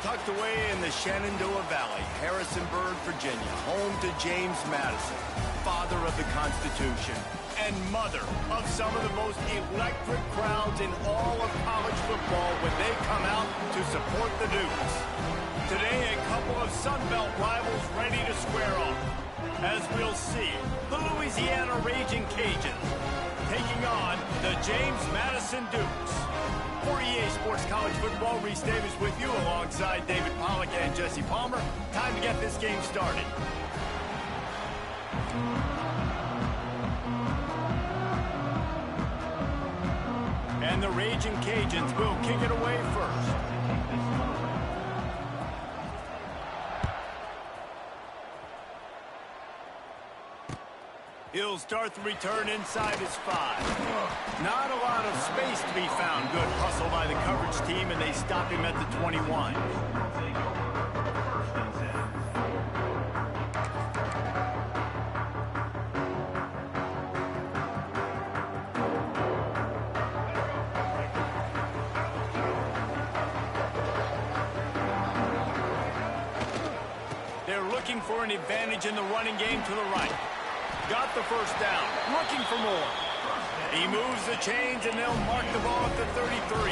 Tucked away in the Shenandoah Valley, Harrisonburg, Virginia, home to James Madison, father of the Constitution, and mother of some of the most electric crowds in all of college football when they come out to support the Dukes. Today, a couple of Sun Belt rivals ready to square off. As we'll see, the Louisiana Raging Cajuns taking on the James Madison Dukes. For EA Sports College Football, Reese Davis with you alongside David Pollack and Jesse Palmer. Time to get this game started. And the Raging Cajuns will kick it away first. He'll start the return inside his 5. Not a lot of space to be found. Good hustle by the coverage team, and they stop him at the 21. They're looking for an advantage in the running game to the right. Got the first down, looking for more. He moves the chains, and they'll mark the ball at the 33.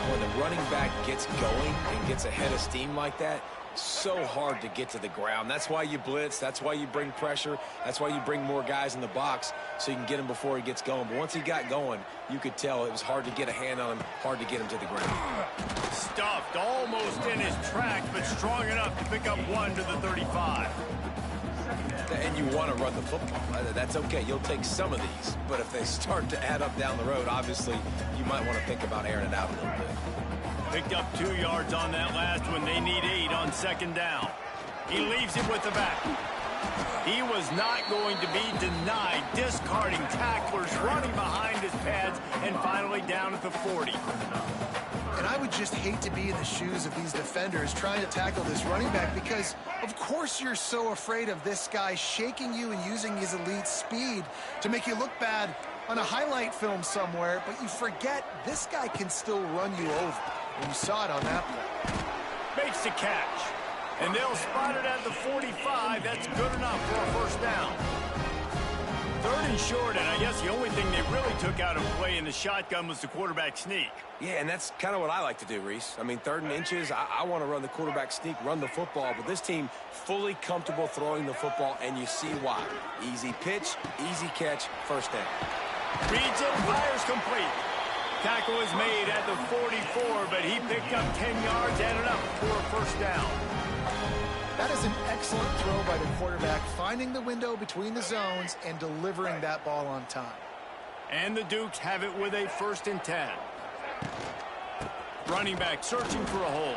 When the running back gets going and gets ahead of steam like that, so hard to get to the ground. That's why you blitz. That's why you bring pressure. That's why you bring more guys in the box so you can get him before he gets going. But once he got going, you could tell it was hard to get a hand on him, hard to get him to the ground. Stuffed almost in his tracks, but strong enough to pick up 1 to the 35. And you want to run the football. That's okay. You'll take some of these. But if they start to add up down the road, obviously, you might want to think about airing it out a little bit. Picked up 2 yards on that last one. They need 8 on second down. He leaves it with the back. He was not going to be denied, discarding tacklers, running behind his pads, and finally down at the 40. And I would just hate to be in the shoes of these defenders trying to tackle this running back because, of course, you're so afraid of this guy shaking you and using his elite speed to make you look bad on a highlight film somewhere, but you forget this guy can still run you over. And you saw it on that play. Makes the catch. And they'll spot it at the 45. That's good enough for a first down. 3rd and short, and I guess the only thing they really took out of play in the shotgun was the quarterback sneak. Yeah, and that's kind of what I like to do, Reese. I mean, 3rd and inches, I want to run the quarterback sneak, run the football, but this team fully comfortable throwing the football, and you see why. Easy pitch, easy catch, first down. Reads it, fires complete. Tackle is made at the 44, but he picked up 10 yards, added up for a first down. That is an excellent throw by the quarterback, finding the window between the zones and delivering that ball on time. And the Dukes have it with a 1st and 10. Running back searching for a hole.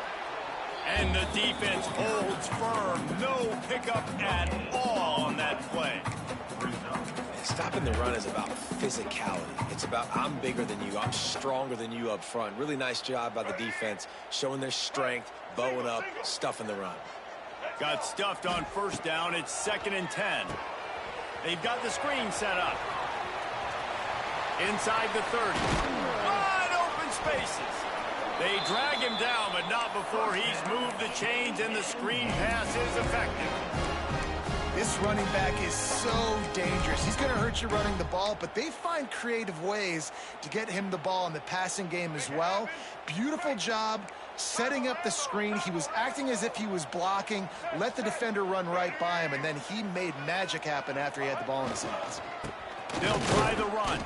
And the defense holds firm. No pickup at all on that play. Stopping the run is about physicality. It's about I'm bigger than you, I'm stronger than you up front. Really nice job by the defense, showing their strength, bowing up, stuffing the run. Got stuffed on first down. It's 2nd and 10. They've got the screen set up. Inside the 30. Wide open spaces. They drag him down, but not before he's moved the chains, and the screen pass is effective. This running back is so dangerous. He's going to hurt you running the ball, but they find creative ways to get him the ball in the passing game as well. Beautiful job setting up the screen. He was acting as if he was blocking, let the defender run right by him, and then he made magic happen after he had the ball in his hands. They'll try the run,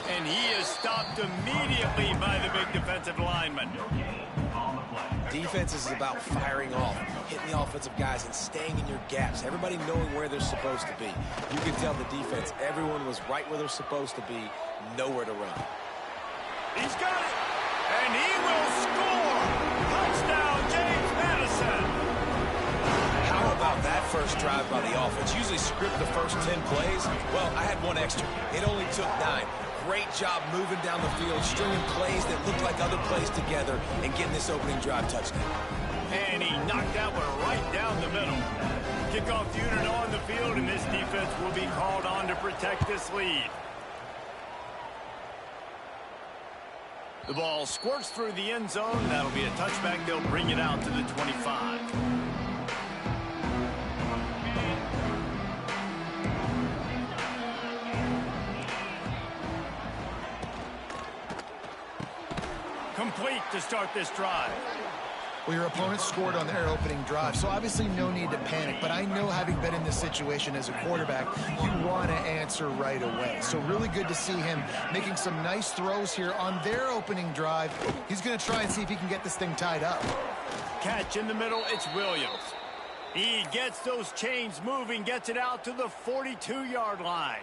and he is stopped immediately by the big defensive lineman. Defense is about firing off, hitting the offensive guys and staying in your gaps. Everybody knowing where they're supposed to be. You can tell the defense, everyone was right where they're supposed to be, nowhere to run. He's got it, and he will score. Touchdown, James Madison. How about that first drive by the offense? Usually script the first 10 plays. Well, I had one extra. It only took 9. Great job moving down the field, stringing plays that looked like other plays together, and getting this opening drive touchdown. And he knocked that one right down the middle. Kickoff unit on the field, and this defense will be called on to protect this lead. The ball squirts through the end zone. That'll be a touchback. They'll bring it out to the 25. Complete to start this drive. Well, your opponent scored on their opening drive, so obviously no need to panic. But I know, having been in this situation as a quarterback, you want to answer right away. So really good to see him making some nice throws here on their opening drive. He's going to try and see if he can get this thing tied up. Catch in the middle, it's Williams. He gets those chains moving, gets it out to the 42-yard line.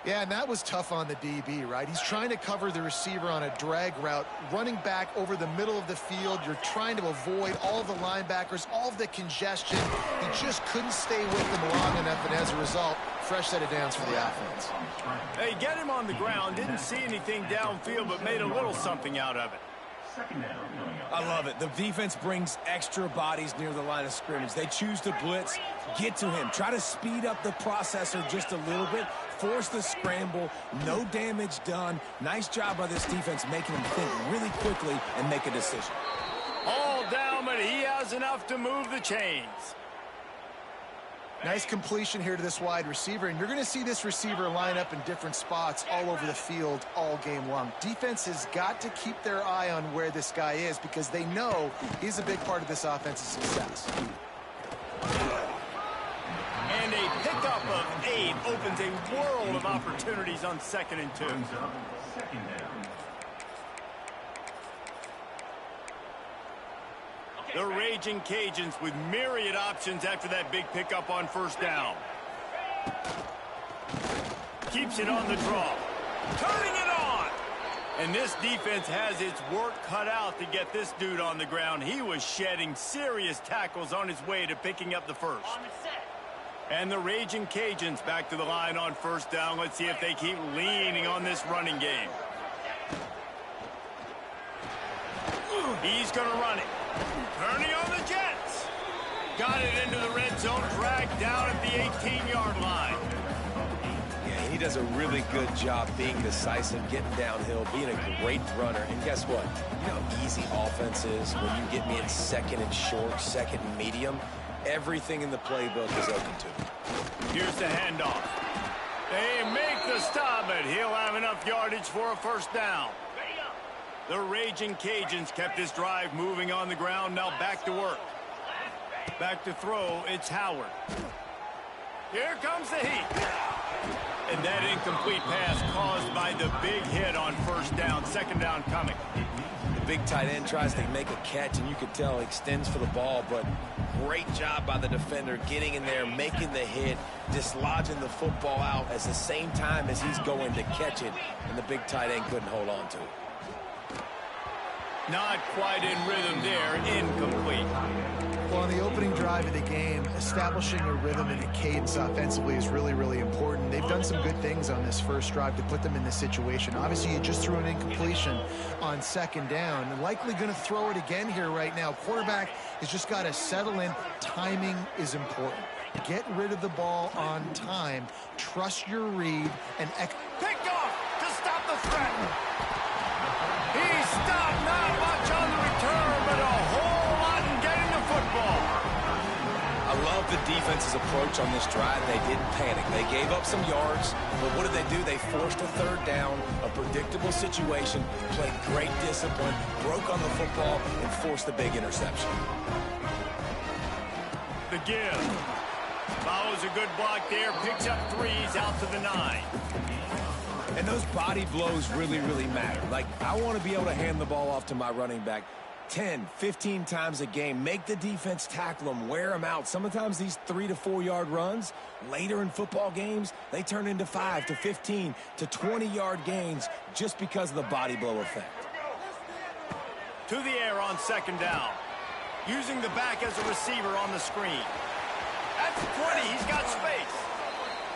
Yeah, and that was tough on the DB, right? He's trying to cover the receiver on a drag route, running back over the middle of the field. You're trying to avoid all of the linebackers, all of the congestion. He just couldn't stay with them long enough, and as a result, fresh set of downs for the offense. They get him on the ground, didn't see anything downfield, but made a little something out of it. I love it. The defense brings extra bodies near the line of scrimmage. They choose to blitz, get to him, try to speed up the processor just a little bit, force the scramble, no damage done. Nice job by this defense making him think really quickly and make a decision. All down, but he has enough to move the chains. Nice completion here to this wide receiver, and you're going to see this receiver line up in different spots all over the field all game long. Defense has got to keep their eye on where this guy is because they know he's a big part of this offense's success. And a pickup of 8 opens a world of opportunities on 2nd and 2. The Raging Cajuns with myriad options after that big pickup on 1st down. Keeps it on the draw. Turning it on! And this defense has its work cut out to get this dude on the ground. He was shedding serious tackles on his way to picking up the first. And the Raging Cajuns back to the line on 1st down. Let's see if they keep leaning on this running game. He's going to run it. Turning on the Jets. Got it into the red zone, dragged down at the 18-yard line. Yeah, he does a really good job being decisive, getting downhill, being a great runner. And guess what? You know how easy offense is when you get me in 2nd and short, 2nd and medium. Everything in the playbook is open to him. Here's the handoff. They make the stop, but he'll have enough yardage for a 1st down. The Raging Cajuns kept this drive moving on the ground. Now back to work. Back to throw, it's Howard. Here comes the heat. And that incomplete pass caused by the big hit on 1st down. 2nd down coming. The big tight end tries to make a catch, and you could tell he extends for the ball, but great job by the defender getting in there, making the hit, dislodging the football out at the same time as he's going to catch it, and the big tight end couldn't hold on to it. Not quite in rhythm there, incomplete. Well, on the opening drive of the game, establishing a rhythm and a cadence offensively is really, really important. They've done some good things on this first drive to put them in this situation. Obviously, you just threw an incompletion on 2nd down, and likely going to throw it again here right now. Quarterback has just got to settle in. Timing is important. Get rid of the ball on time. Trust your read and picked off to stop the threat. He stopped, not much on the return, but a whole lot in getting the football. I love the defense's approach on this drive. They didn't panic. They gave up some yards, but what did they do? They forced a 3rd down, a predictable situation, played great discipline, broke on the football, and forced the big interception. The give. Follows a good block there, picks up 3s out to the 9. And those body blows really, really matter. Like, I want to be able to hand the ball off to my running back 10, 15 times a game. Make the defense tackle them, wear them out. Sometimes these 3 to 4 yard runs, later in football games, they turn into 5 to 15 to 20-yard gains just because of the body blow effect. To the air on 2nd down. Using the back as a receiver on the screen. At the 20, he's got space.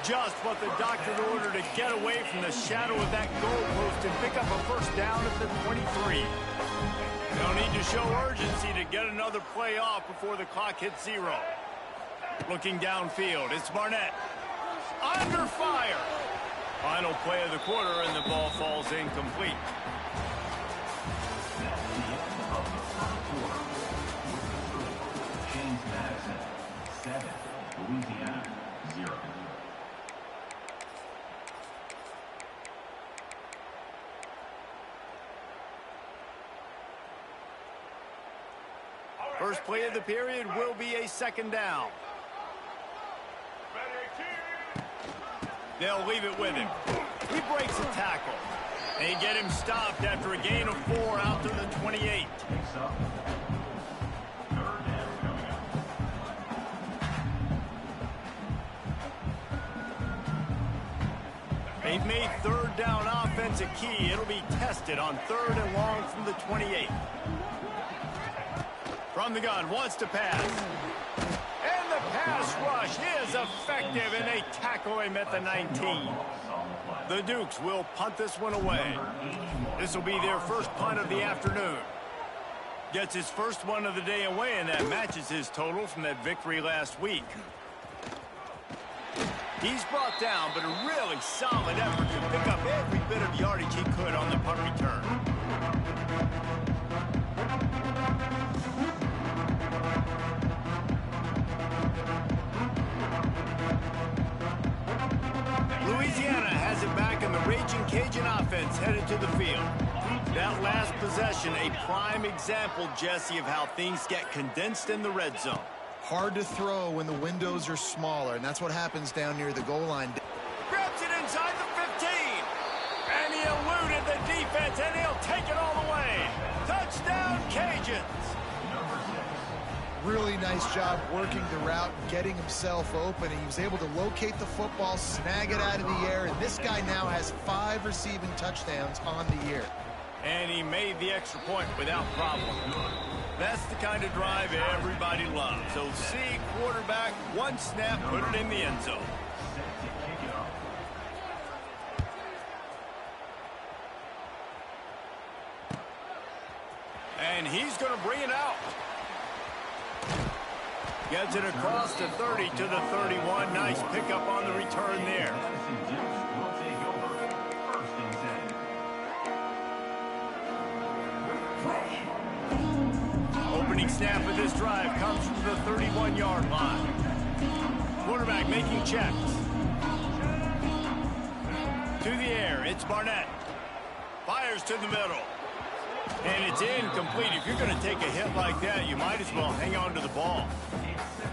Just what the doctor ordered to get away from the shadow of that goalpost and pick up a 1st down at the 23. No need to show urgency to get another play off before the clock hits 0. Looking downfield, it's Barnett. Under fire. Final play of the quarter, and the ball falls incomplete. James Madison, 7. Louisiana, 0. First play of the period will be a second down. They'll leave it with him. He breaks a tackle. They get him stopped after a gain of 4 out to the 28. They've made third down offense a key. It'll be tested on 3rd and long from the 28. From the gun, wants to pass. And the pass rush is effective, and they tackle him at the 19. The Dukes will punt this one away. This will be their first punt of the afternoon. Gets his first one of the day away, and that matches his total from that victory last week. He's brought down, but a really solid effort to pick up every bit of yardage he could on the punt return. Louisiana has it back, and the Raging Cajun offense headed to the field. That last possession, a prime example, Jesse, of how things get condensed in the red zone. Hard to throw when the windows are smaller, and that's what happens down near the goal line. Grabs it inside the 15. And he eluded the defense, and he'll take it all the way. Touchdown, Cajuns. Really nice job working the route, getting himself open, and he was able to locate the football, snag it out of the air, and this guy now has 5 receiving touchdowns on the year. And he made the extra point without problem. That's the kind of drive everybody loves. So see, quarterback, one snap, put it in the end zone. And he's going to bring it out. Gets it across the 30 to the 31. Nice pickup on the return there. Opening snap of this drive comes from the 31-yard line. Quarterback making checks. To the air, it's Barnett. Fires to the middle. And it's incomplete. If you're going to take a hit like that, you might as well hang on to the ball.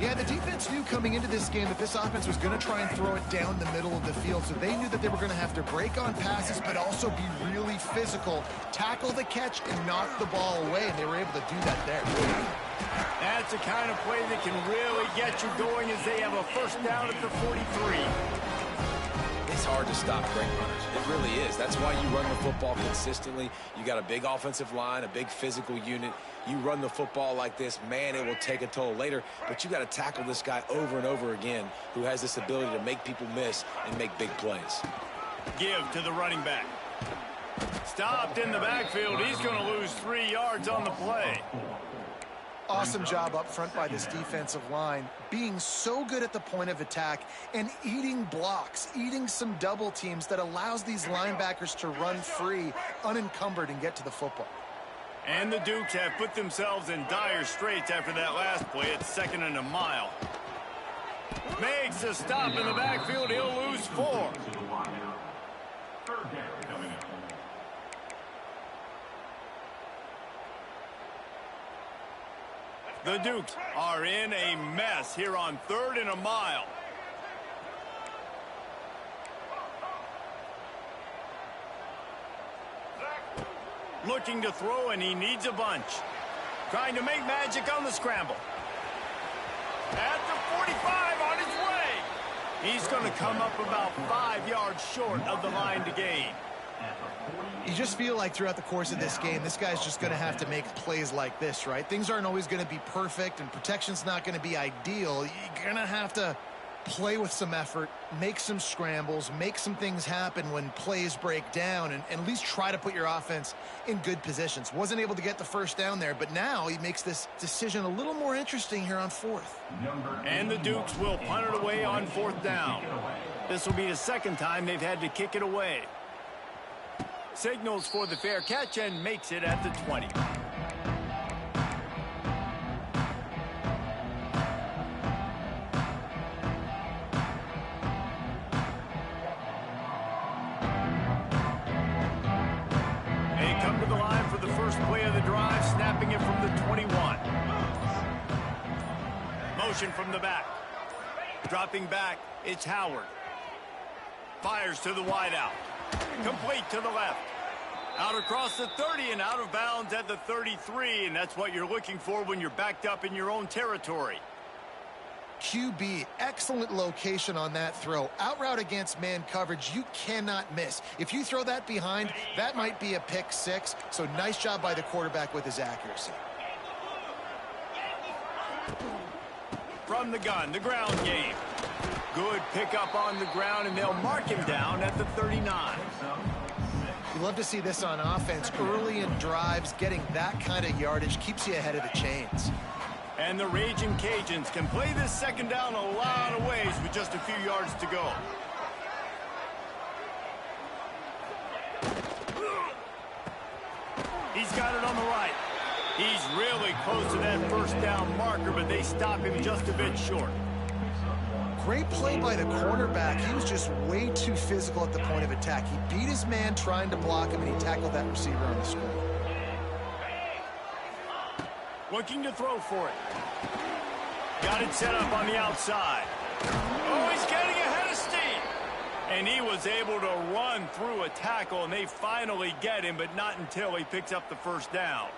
Yeah, the defense knew coming into this game that this offense was going to try and throw it down the middle of the field, so they knew that they were going to have to break on passes but also be really physical, tackle the catch, and knock the ball away, and they were able to do that there. That's the kind of play that can really get you going as they have a first down at the 43. It's hard to stop great runners. It really is. That's why you run the football consistently. You got a big offensive line, a big physical unit. You run the football like this, man, it will take a toll later. But you got to tackle this guy over and over again who has this ability to make people miss and make big plays. Give to the running back. Stopped in the backfield. He's going to lose 3 yards on the play. Awesome job up front by this defensive line, being so good at the point of attack and eating blocks, eating some double teams that allows these linebackers to run free, unencumbered, and get to the football. And the Dukes have put themselves in dire straits after that last play. It's 2nd and a mile. Makes a stop in the backfield. He'll lose 4. The Dukes are in a mess here on 3rd and a mile. Looking to throw, and he needs a bunch. Trying to make magic on the scramble. At the 45 on his way. He's going to come up about 5 yards short of the line to gain. You just feel like throughout the course of this game, this guy's just going to have to make plays like this, right? Things aren't always going to be perfect, and protection's not going to be ideal. You're going to have to play with some effort, make some scrambles, make some things happen when plays break down, and at least try to put your offense in good positions. Wasn't able to get the first down there, but now he makes this decision a little more interesting here on 4th. And the Dukes will punt it away on 4th down. This will be the 2nd time they've had to kick it away. Signals for the fair catch and makes it at the 20. come to the line for the first play of the drive, snapping it from the 21. Motion from the back. Dropping back, it's Howard. Fires to the wideout. Complete to the left. Out across the 30 and out of bounds at the 33, and that's what you're looking for when you're backed up in your own territory. QB, excellent location on that throw. Out route against man coverage, you cannot miss. If you throw that behind, that might be a pick six. So nice job by the quarterback with his accuracy. From the gun, the ground game. Good pickup on the ground, and they'll mark him down at the 39. You love to see this on offense. Early in drives, getting that kind of yardage keeps you ahead of the chains. And the Raging Cajuns can play this second down a lot of ways with just a few yards to go. He's got it on the right. He's really close to that first down marker, but they stop him just a bit short. Great play by the cornerback. He was just way too physical at the point of attack. He beat his man trying to block him, and he tackled that receiver on the screen. Looking to throw for it. Got it set up on the outside. Oh, he's getting ahead of steam. And he was able to run through a tackle, and they finally get him, but not until he picks up the first down.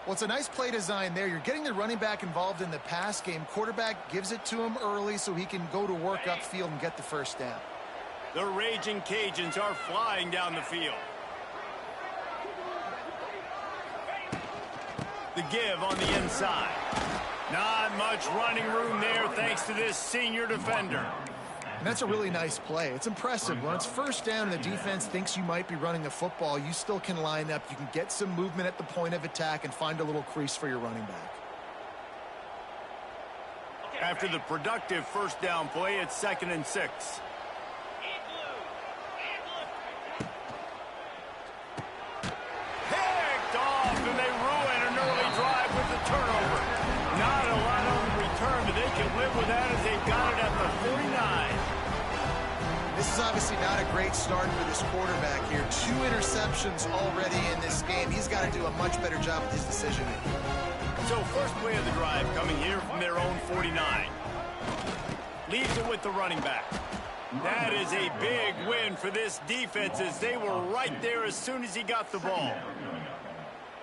Well, it's a nice play design there. You're getting the running back involved in the pass game. Quarterback gives it to him early so he can go to work upfield and get the first down. The Raging Cajuns are flying down the field. The give on the inside. Not much running room there thanks to this senior defender. And that's a really nice play. It's impressive. When it's first down and the defense thinks you might be running the football, you still can line up. You can get some movement at the point of attack and find a little crease for your running back. After the productive first down play, it's 2nd and 6. Picked off, and they ruin an early drive with the turnover. Not a lot on the return, but they can live with that as they've got it at the 49. This is obviously not a great start for this quarterback here. 2 interceptions already in this game. He's got to do a much better job with his decision-making. So first play of the drive coming here from their own 49. Leaves it with the running back. That is a big win for this defense as they were right there as soon as he got the ball.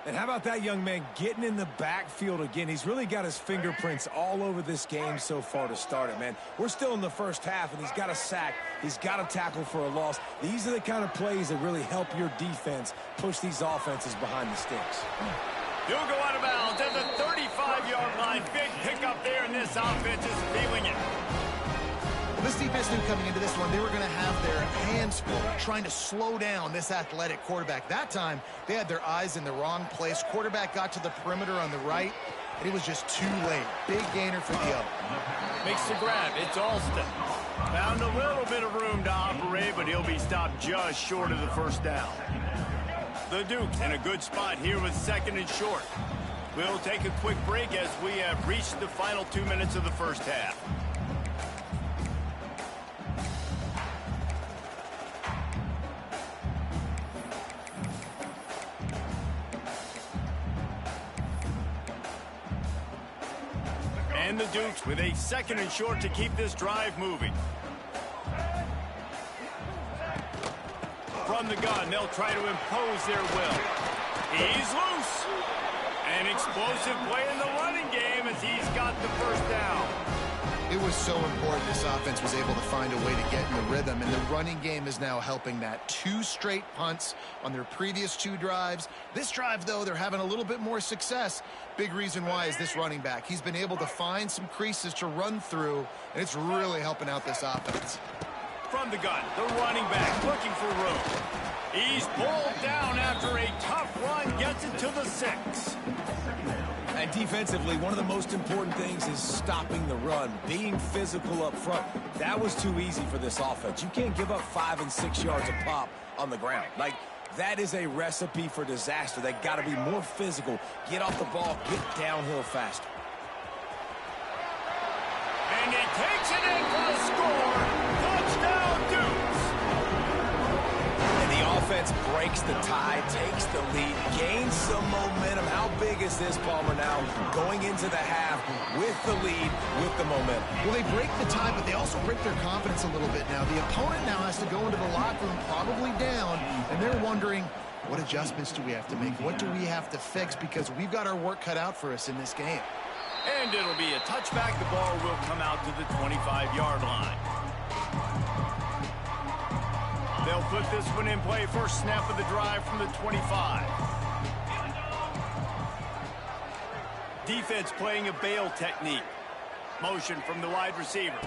And how about that young man getting in the backfield again? He's really got his fingerprints all over this game so far to start it, man. We're still in the first half, and he's got a sack. He's got a tackle for a loss. These are the kind of plays that really help your defense push these offenses behind the sticks. He'll go out of bounds at the 35-yard line. Big pickup there, and this offense is feeling it. Well, this defense knew coming into this one they were going to have their hands full trying to slow down this athletic quarterback. That time, they had their eyes in the wrong place. Quarterback got to the perimeter on the right, and it was just too late. Big gainer for the O. Makes the grab. It's Alston. Found a little bit of room to operate, but he'll be stopped just short of the first down. The Dukes in a good spot here with 2nd and short. We'll take a quick break as we have reached the final 2 minutes of the first half. And the Dukes with a 2nd and short to keep this drive moving. From the gun, they'll try to impose their will. He's loose. An explosive play in the running game as he's got the first down. It was so important this offense was able to find a way to get in the rhythm, and the running game is now helping that. 2 straight punts on their previous 2 drives. This drive, though, they're having a little bit more success. Big reason why is this running back. He's been able to find some creases to run through, and it's really helping out this offense. From the gun, the running back looking for room. He's pulled down after a tough run, gets it to the 6. And defensively, one of the most important things is stopping the run, being physical up front. That was too easy for this offense. You can't give up 5 and 6 yards a pop on the ground. Like, that is a recipe for disaster. They got to be more physical, get off the ball, get downhill faster. And he takes it in for the score. Touchdown, Dukes. And the offense breaks breaks the tie, takes the lead, gains some momentum. How big is this, Palmer, now going into the half with the lead, with the momentum? Well, they break the tie, but they also break their confidence a little bit now. The opponent now has to go into the locker room probably down, and they're wondering, what adjustments do we have to make? What do we have to fix? Because we've got our work cut out for us in this game. And it'll be a touchback. The ball will come out to the 25-yard line. They'll put this one in play. First snap of the drive from the 25. Defense playing a bail technique. Motion from the wide receiver.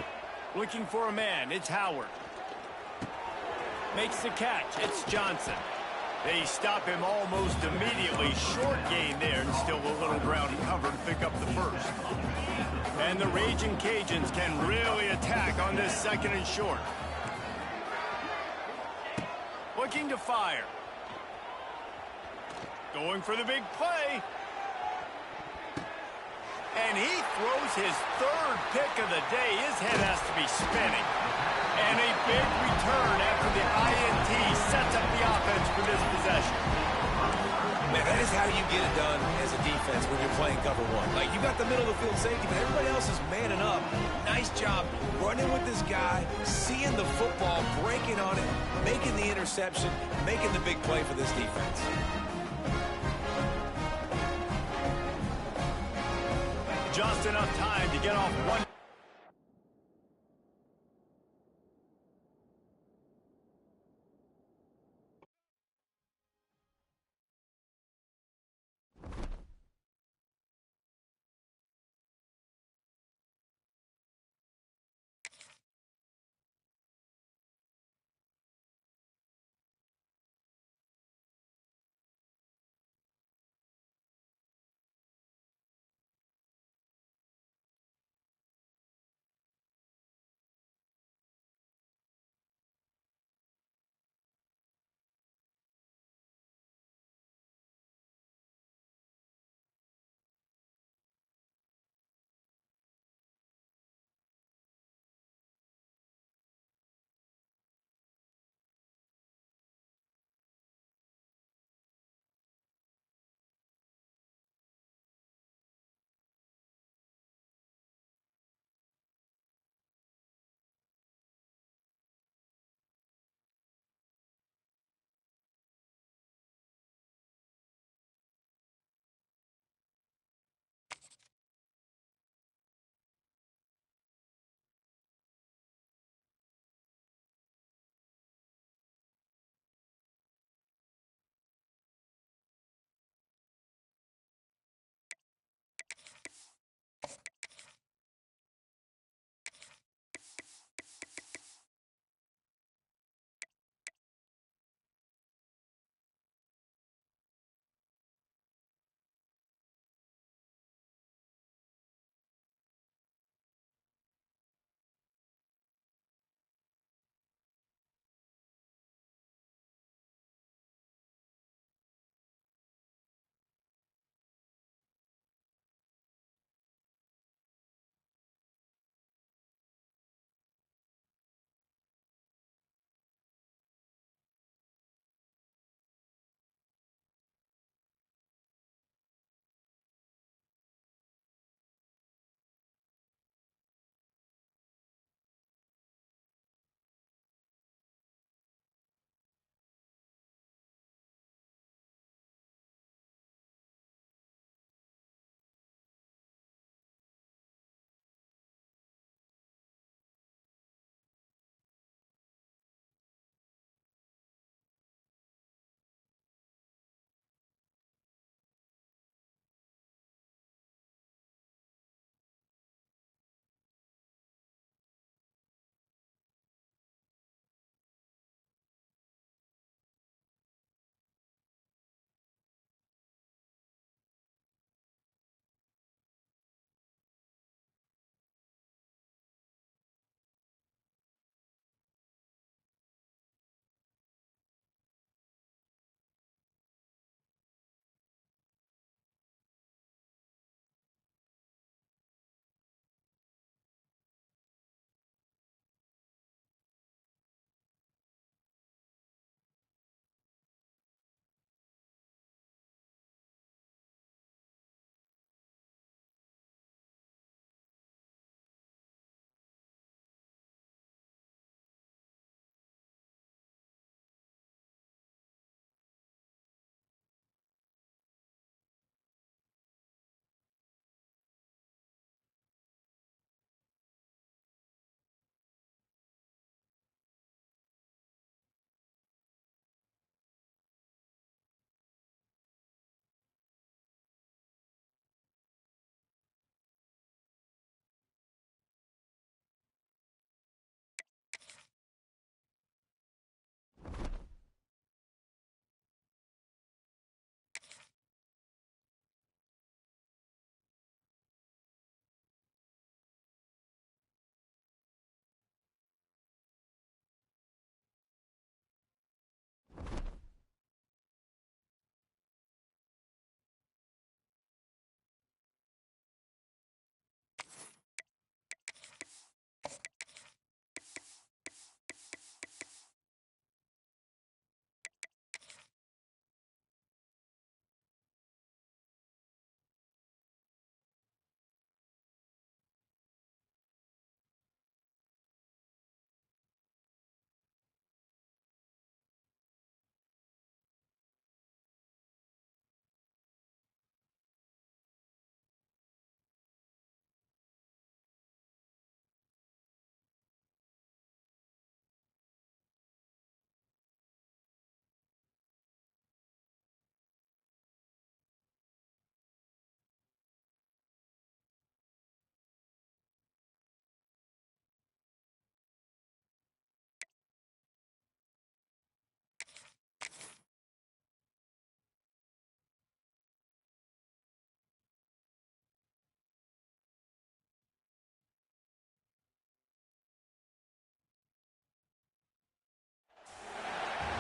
Looking for a man. It's Howard. Makes the catch. It's Johnson. They stop him almost immediately. Short gain there, and still a little ground cover to pick up the first. And the Raging Cajuns can really attack on this second and short. Looking to fire. Going for the big play. And he throws his third pick of the day. His head has to be spinning. And a big return after the INT sets up the offense for this possession. Man, that is how you get it done as a defense when you're playing cover one. Like, you got the middle of the field safety, but everybody else is manning up. Nice job running with this guy, seeing the football, breaking on it, making the interception, making the big play for this defense. Just enough time to get off one.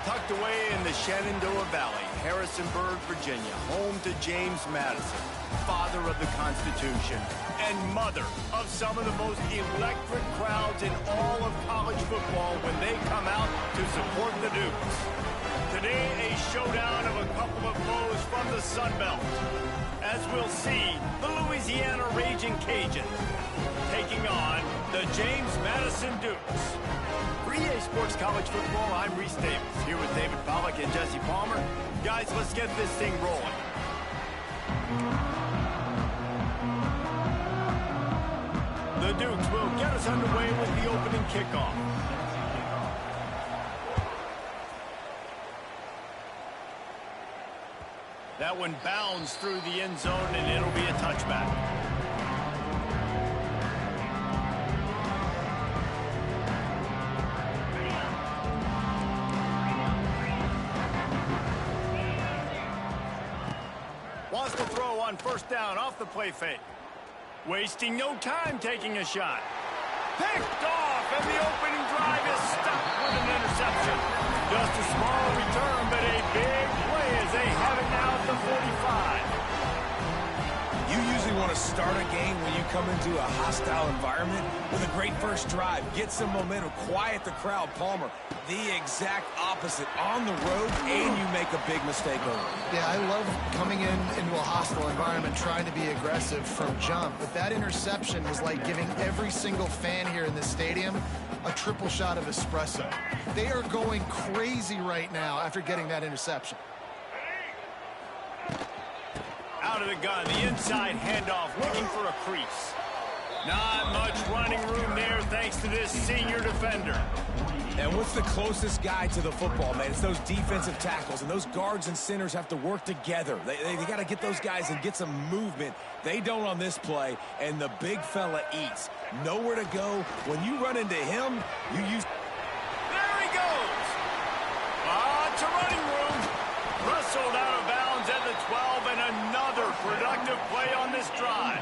Tucked away in the Shenandoah Valley, Harrisonburg, Virginia, home to James Madison, father of the Constitution, and mother of some of the most electric crowds in all of college football when they come out to support the Dukes. Today, a showdown of a couple of foes from the Sun Belt. As we'll see, the Louisiana Raging Cajuns taking on the James Madison Dukes. For EA Sports College Football, I'm Reese Davis, here with David Pollack and Jesse Palmer. Guys, let's get this thing rolling. The Dukes will get us underway with the opening kickoff. That one bounds through the end zone, and it'll be a touchback. Wants to throw on first down off the play fake. Wasting no time taking a shot. Picked off, and the opening drive is stopped with an interception. Just a small return, but a big play as they have it now at the 45. You usually want to start a game when you come into a hostile environment with a great first drive. Get some momentum, quiet the crowd. Palmer, the exact opposite. On the road, and you make a big mistake over it. Yeah, I love coming into a hostile environment, trying to be aggressive from jump. But that interception was like giving every single fan here in this stadium a triple shot of espresso. They are going crazy right now after getting that interception. Out of the gun, the inside handoff, looking for a crease. Not much running room there thanks to this senior defender. And what's the closest guy to the football, man? It's those defensive tackles, and those guards and centers have to work together. They got to get those guys and get some movement. They don't on this play, and the big fella eats. Nowhere to go. When you run into him, you use... There he goes! Lots of running room. Wrestled out of bounds at the 12, and another productive play on this drive.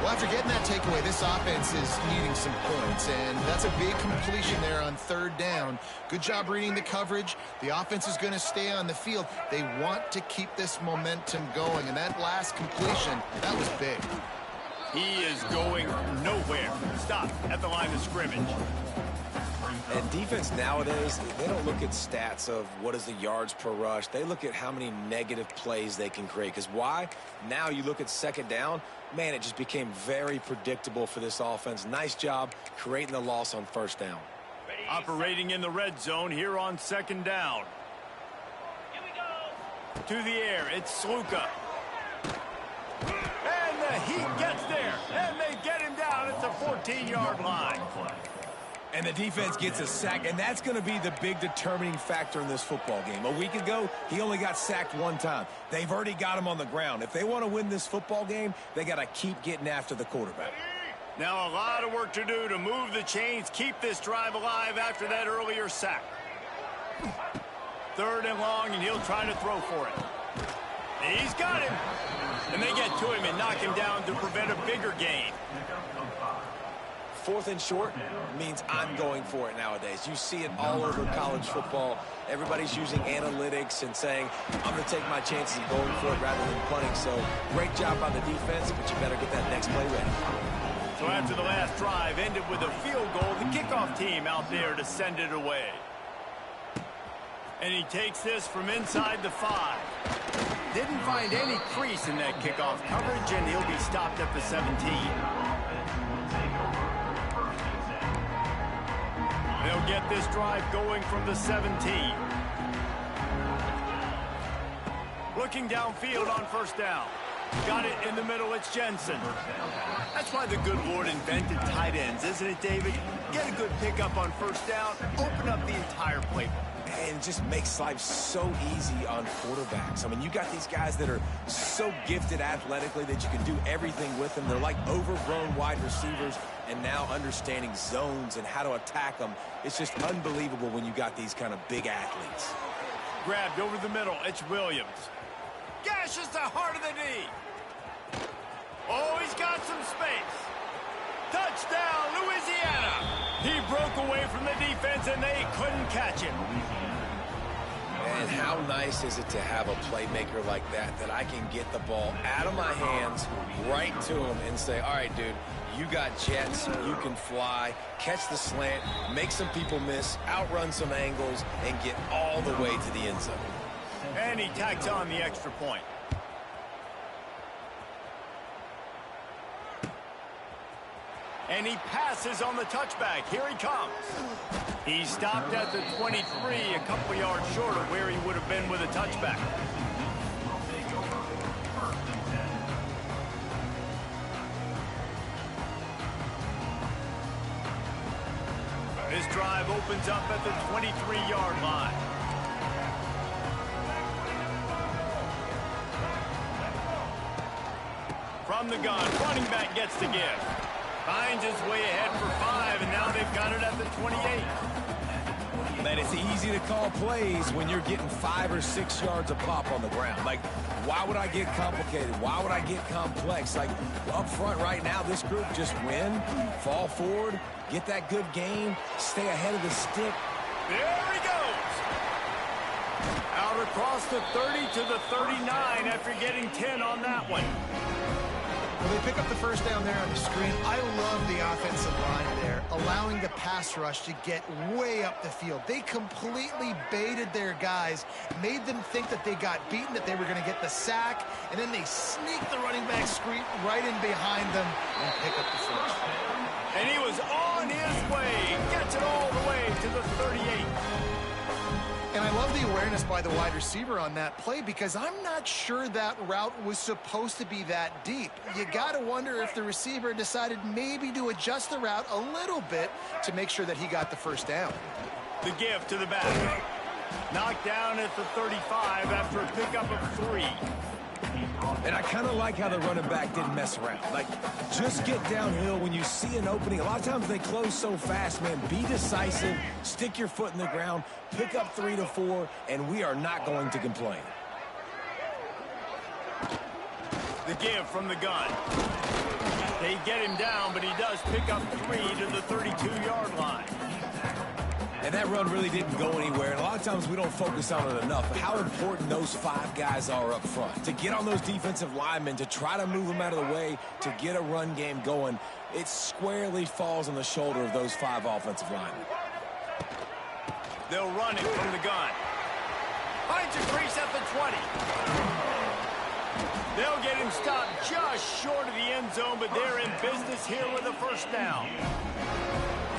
Well, after getting that takeaway, this offense is needing some points, and that's a big completion there on third down. Good job reading the coverage. The offense is going to stay on the field. They want to keep this momentum going, and that last completion, that was big. He is going nowhere. Stop at the line of scrimmage. And defense nowadays, they don't look at stats of what is the yards per rush. They look at how many negative plays they can create. Because why? Now you look at second down, man, it just became very predictable for this offense. Nice job creating the loss on first down. Operating in the red zone here on second down. Here we go. To the air, it's Sluka. And the heat gets there, and they get him down at the 14-yard line. And the defense gets a sack, and that's going to be the big determining factor in this football game. A week ago, he only got sacked one time. They've already got him on the ground. If they want to win this football game, they got to keep getting after the quarterback. Now a lot of work to do to move the chains, keep this drive alive after that earlier sack. Third and long, and he'll try to throw for it. He's got him. And they get to him and knock him down to prevent a bigger gain. Fourth and short means I'm going for it nowadays. You see it all over college football. Everybody's using analytics and saying, I'm going to take my chances of going for it rather than punting. So great job on the defense, but you better get that next play ready. So after the last drive ended with a field goal, the kickoff team out there to send it away. And he takes this from inside the 5. Didn't find any crease in that kickoff coverage, and he'll be stopped at the 17. They'll get this drive going from the 17. Looking downfield on first down. Got it in the middle, it's Jensen. That's why the good Lord invented tight ends, isn't it, David? Get a good pickup on first down, open up the entire playbook. And it just makes life so easy on quarterbacks. I mean, you got these guys that are so gifted athletically that you can do everything with them. They're like overgrown wide receivers, and now understanding zones and how to attack them. It's just unbelievable when you got these kind of big athletes. Grabbed over the middle, it's Williams. Gashes the heart of the D. Oh, he's got some space. Touchdown, Louisiana. He broke away from the defense, and they couldn't catch him. how nice is it to have a playmaker like that I can get the ball out of my hands right to him and say, all right, dude, you got jets, you can fly, catch the slant, make some people miss, outrun some angles, and get all the way to the end zone. And he tacks on the extra point. And he passes on the touchback. Here he comes. He stopped at the 23, a couple yards short of where he would have been with a touchback. This drive opens up at the 23-yard line. From the gun, running back gets the give. Finds his way ahead for 5, and now they've got it at the 28. Man, it's easy to call plays when you're getting 5 or 6 yards a pop on the ground. Like, why would I get complicated? Why would I get complex? Like, up front right now, this group just win, fall forward, get that good gain, stay ahead of the stick. There he goes. Out across the 30 to the 39 after getting 10 on that one. Well, they pick up the first down there on the screen. I love the offensive line there, allowing the pass rush to get way up the field. They completely baited their guys, made them think that they got beaten, that they were going to get the sack, and then they sneak the running back screen right in behind them and pick up the first. And he was on his way, gets it all the way to the 38. And I love the awareness by the wide receiver on that play because I'm not sure that route was supposed to be that deep. You got to wonder if the receiver decided maybe to adjust the route a little bit to make sure that he got the first down. The give to the back. Knocked down at the 35 after a pickup of 3. And I kind of like how the running back didn't mess around. Like, just get downhill when you see an opening. A lot of times they close so fast, man. Be decisive, stick your foot in the ground, pick up 3 to 4, and we are not going to complain. The give from the gun. They get him down, but he does pick up 3 to the 32-yard line. And that run really didn't go anywhere. And a lot of times we don't focus on it enough. But how important those 5 guys are up front. To get on those defensive linemen, to try to move them out of the way, to get a run game going, it squarely falls on the shoulder of those 5 offensive linemen. They'll run it from the gun. Finds a crease at the 20. They'll get him stopped just short of the end zone, but they're in business here with a first down.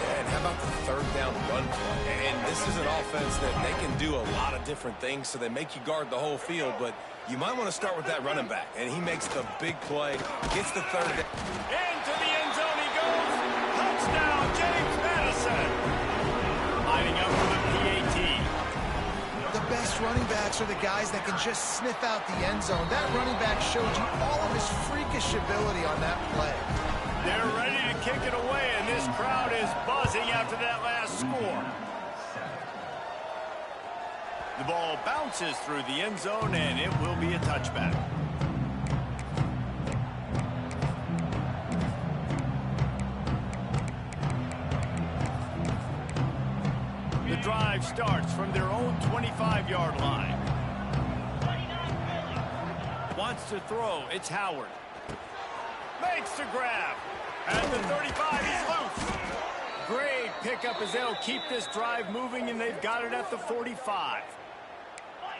And how about the third down run play? And this is an offense that they can do a lot of different things, so they make you guard the whole field, but you might want to start with that running back. And he makes the big play, gets the third down. Into the end zone he goes. Touchdown, James Madison. Lining up for the PAT. The best running backs are the guys that can just sniff out the end zone. That running back showed you all of his freakish ability on that play. They're ready to kick it away, and this crowd is buzzing after that last score. The ball bounces through the end zone, and it will be a touchback. The drive starts from their own 25-yard line. Wants to throw. It's Howard. Makes the grab. At the 35, he's loose. Great pickup as they'll keep this drive moving, and they've got it at the 45.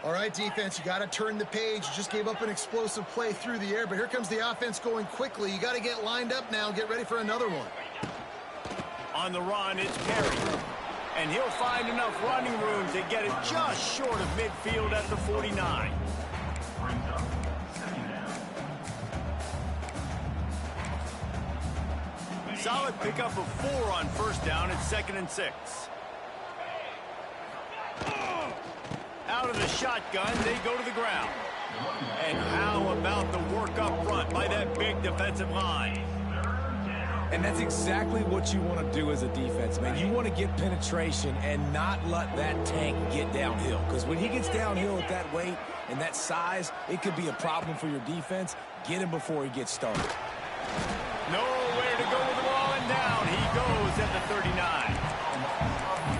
All right, defense, you got to turn the page. You just gave up an explosive play through the air, but here comes the offense going quickly. You got to get lined up now and get ready for another one. On the run, it's Perry. And he'll find enough running room to get it just short of midfield at the 49. Solid pickup of 4 on first down at 2nd and 6. Out of the shotgun, they go to the ground. And how about the work up front by that big defensive line? And that's exactly what you want to do as a defense, man. You want to get penetration and not let that tank get downhill. Because when he gets downhill at that weight and that size, it could be a problem for your defense. Get him before he gets started. Nowhere to go with the ball, and down he goes at the 39.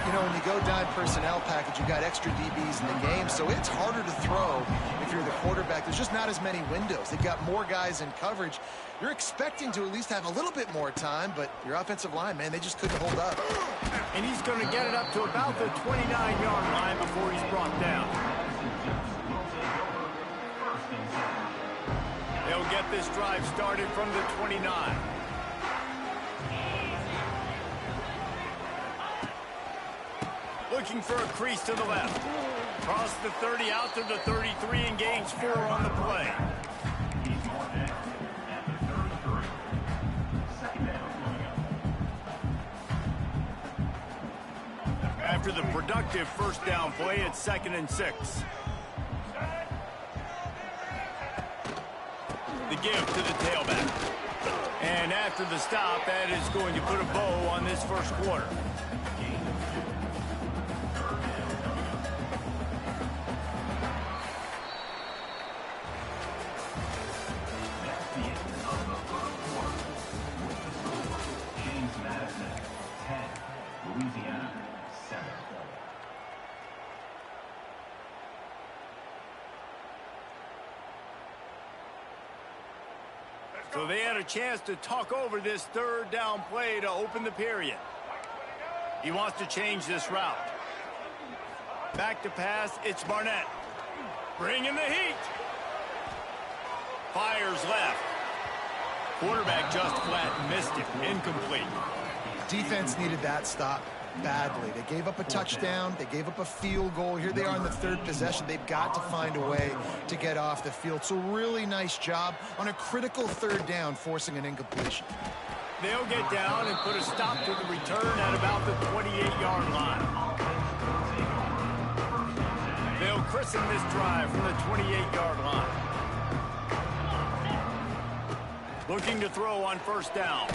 You know, when you go dime personnel package, you got extra DBs in the game, so it's harder to throw if you're the quarterback. There's just not as many windows. They've got more guys in coverage. You're expecting to at least have a little bit more time, but your offensive line, man, they just couldn't hold up. And he's going to get it up to about the 29-yard line before he's brought down. They'll get this drive started from the 29. Looking for a crease to the left. Cross the 30 out to the 33 and gains 4 on the play. After the productive first down play, it's 2nd and 6. The give to the tailback. And after the stop, that is going to put a bow on this first quarter. Louisiana, 7. So they had a chance to talk over this third down play to open the period. He wants to change this route. Back to pass, it's Barnett. Bringing the heat. Fires left. Quarterback just flat missed it. Incomplete. Defense needed that stop badly. They gave up a touchdown. They gave up a field goal. Here they are in the third possession. They've got to find a way to get off the field. So really nice job on a critical third down, forcing an incompletion. They'll get down and put a stop to the return at about the 28-yard line. They'll christen this drive from the 28-yard line. Looking to throw on first down.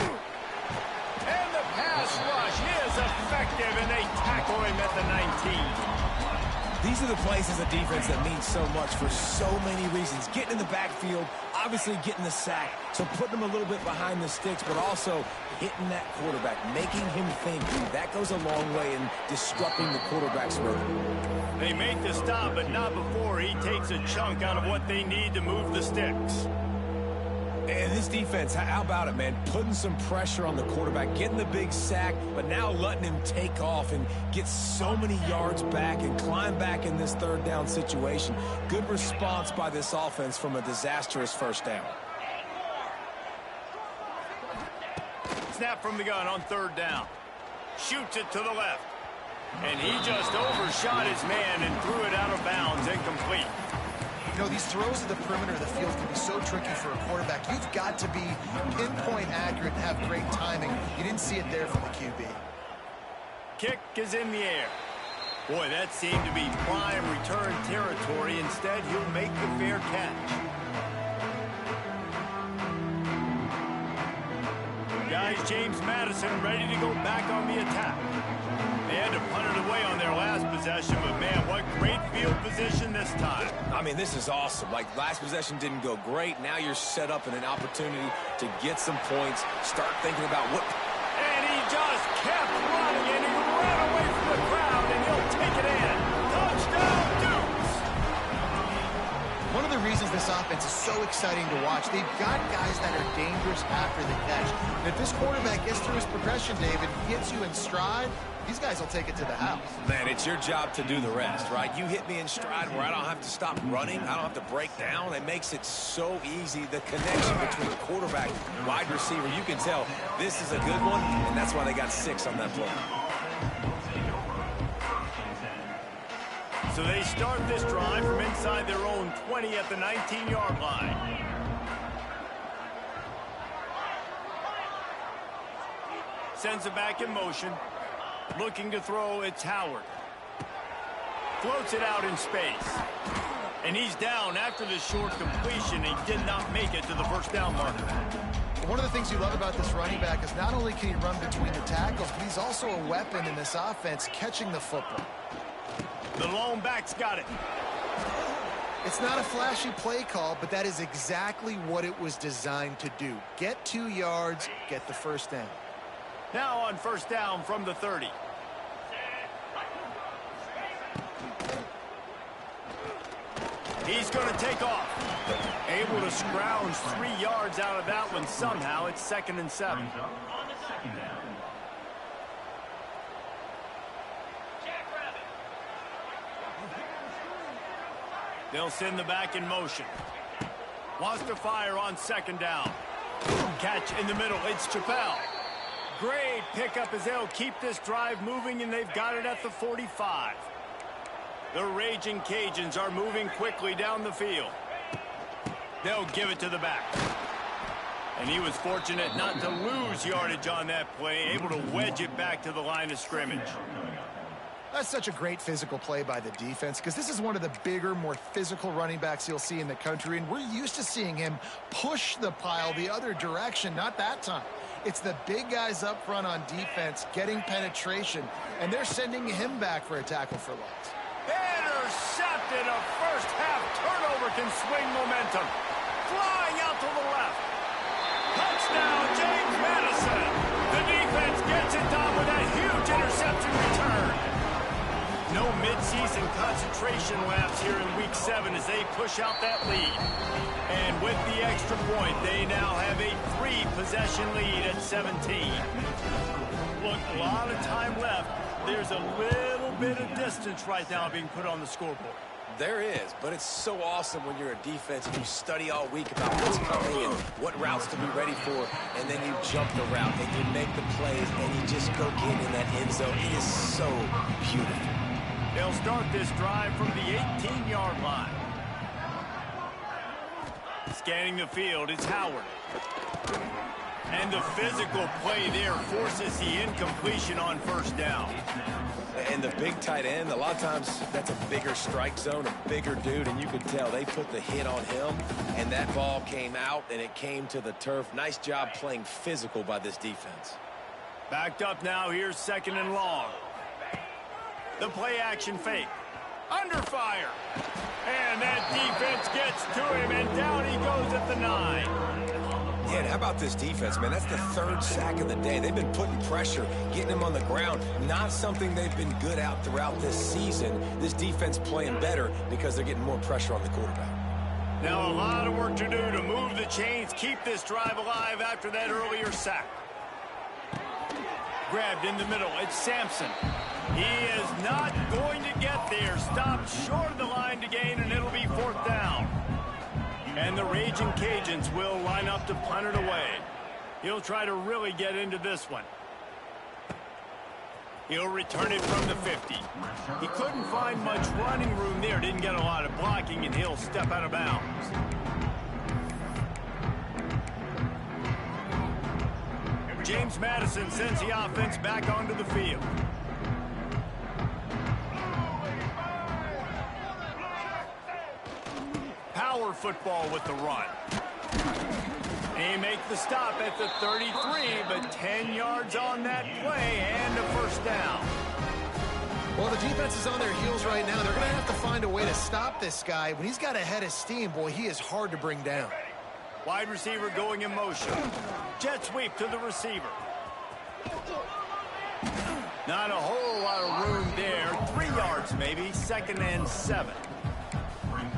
And the pass rush is effective, and they tackle him at the 19. These are the plays as a defense that mean so much for so many reasons. Getting in the backfield, obviously getting the sack, so putting him a little bit behind the sticks, but also hitting that quarterback, making him think. That goes a long way in disrupting the quarterback's rhythm. They make the stop, but not before he takes a chunk out of what they need to move the sticks. And this defense, how about it, man? Putting some pressure on the quarterback, getting the big sack, but now letting him take off and get so many yards back and climb back in this third down situation. Good response by this offense from a disastrous first down. Snap from the gun on third down. Shoots it to the left. And he just overshot his man and threw it out of bounds, incomplete. You know, these throws to the perimeter of the field can be so tricky for a quarterback. You've got to be pinpoint accurate and have great timing. You didn't see it there from the QB. Kick is in the air. Boy, that seemed to be prime return territory. Instead, he'll make the fair catch. Guys, James Madison ready to go back on the attack. They had to punt it away on their last possession, but man, what great field position this time. I mean, this is awesome. Like, last possession didn't go great. Now you're set up in an opportunity to get some points, start thinking about what... And he just kept running, and he ran away from the crowd, and he'll take it in. Touchdown, Dukes! One of the reasons this offense is so exciting to watch, they've got guys that are dangerous after the catch. And if this quarterback gets through his progression, David, gets you in stride, these guys will take it to the house. Man, it's your job to do the rest, right? You hit me in stride where I don't have to stop running. I don't have to break down. It makes it so easy. The connection between quarterback and wide receiver, you can tell this is a good one, and that's why they got 6 on that play. So they start this drive from inside their own 20 at the 19-yard line. Sends it back in motion. Looking to throw, it's Howard. Floats it out in space. And he's down after the short completion. He did not make it to the first down marker. One of the things you love about this running back is not only can he run between the tackles, but he's also a weapon in this offense, catching the football. The lone back's got it. It's not a flashy play call, but that is exactly what it was designed to do. Get 2 yards, get the first down. Now on first down from the 30. He's going to take off. Able to scrounge 3 yards out of that one somehow. It's 2nd and 7. They'll send the back in motion. Wants to fire on 2nd down. Catch in the middle. It's Chappelle. Great pickup as they'll keep this drive moving, and they've got it at the 45. The Raging Cajuns are moving quickly down the field. They'll give it to the back. And he was fortunate not to lose yardage on that play, able to wedge it back to the line of scrimmage. That's such a great physical play by the defense, because this is one of the bigger, more physical running backs you'll see in the country, and we're used to seeing him push the pile the other direction. Not that time. It's the big guys up front on defense getting penetration, and they're sending him back for a tackle for loss. Intercepted. A first-half turnover can swing momentum. Flying out to the left. Touchdown, James Madison. The defense gets it done with that huge interception return. No midseason concentration laps here in Week 7 as they push out that lead. And with the extra point, they now have a 3-possession lead at 17. Look, a lot of time left. There's a little bit of distance right now being put on the scoreboard. There is, but it's so awesome when you're a defense and you study all week about what's coming and what routes to be ready for, and then you jump the route and you make the plays and you just go get in that end zone. It is so beautiful. They'll start this drive from the 18-yard line. Scanning the field, it's Howard. And the physical play there forces the incompletion on 1st down. And the big tight end, a lot of times that's a bigger strike zone, a bigger dude, and you could tell they put the hit on him, and that ball came out, and it came to the turf. Nice job playing physical by this defense. Backed up now, here's 2nd and long. The play action fake. Under fire. And that defense gets to him, and down he goes at the 9. Yeah, and how about this defense, man? That's the 3rd sack of the day. They've been putting pressure, getting him on the ground. Not something they've been good at throughout this season. This defense playing better because they're getting more pressure on the quarterback. Now a lot of work to do to move the chains, keep this drive alive after that earlier sack. Grabbed in the middle. It's Sampson. He is not going to get there. Stopped short of the line to gain, and it'll be 4th down. And the Raging Cajuns will line up to punt it away. He'll try to really get into this one. He'll return it from the 50. He couldn't find much running room there. Didn't get a lot of blocking, and he'll step out of bounds. James Madison sends the offense back onto the field. Power football with the run. They make the stop at the 33, but 10 yards on that play and a 1st down. Well, the defense is on their heels right now. They're going to have to find a way to stop this guy. When he's got a head of steam, boy, he is hard to bring down. Wide receiver going in motion. Jet sweep to the receiver. Not a whole lot of room there. 3 yards maybe. 2nd and 7.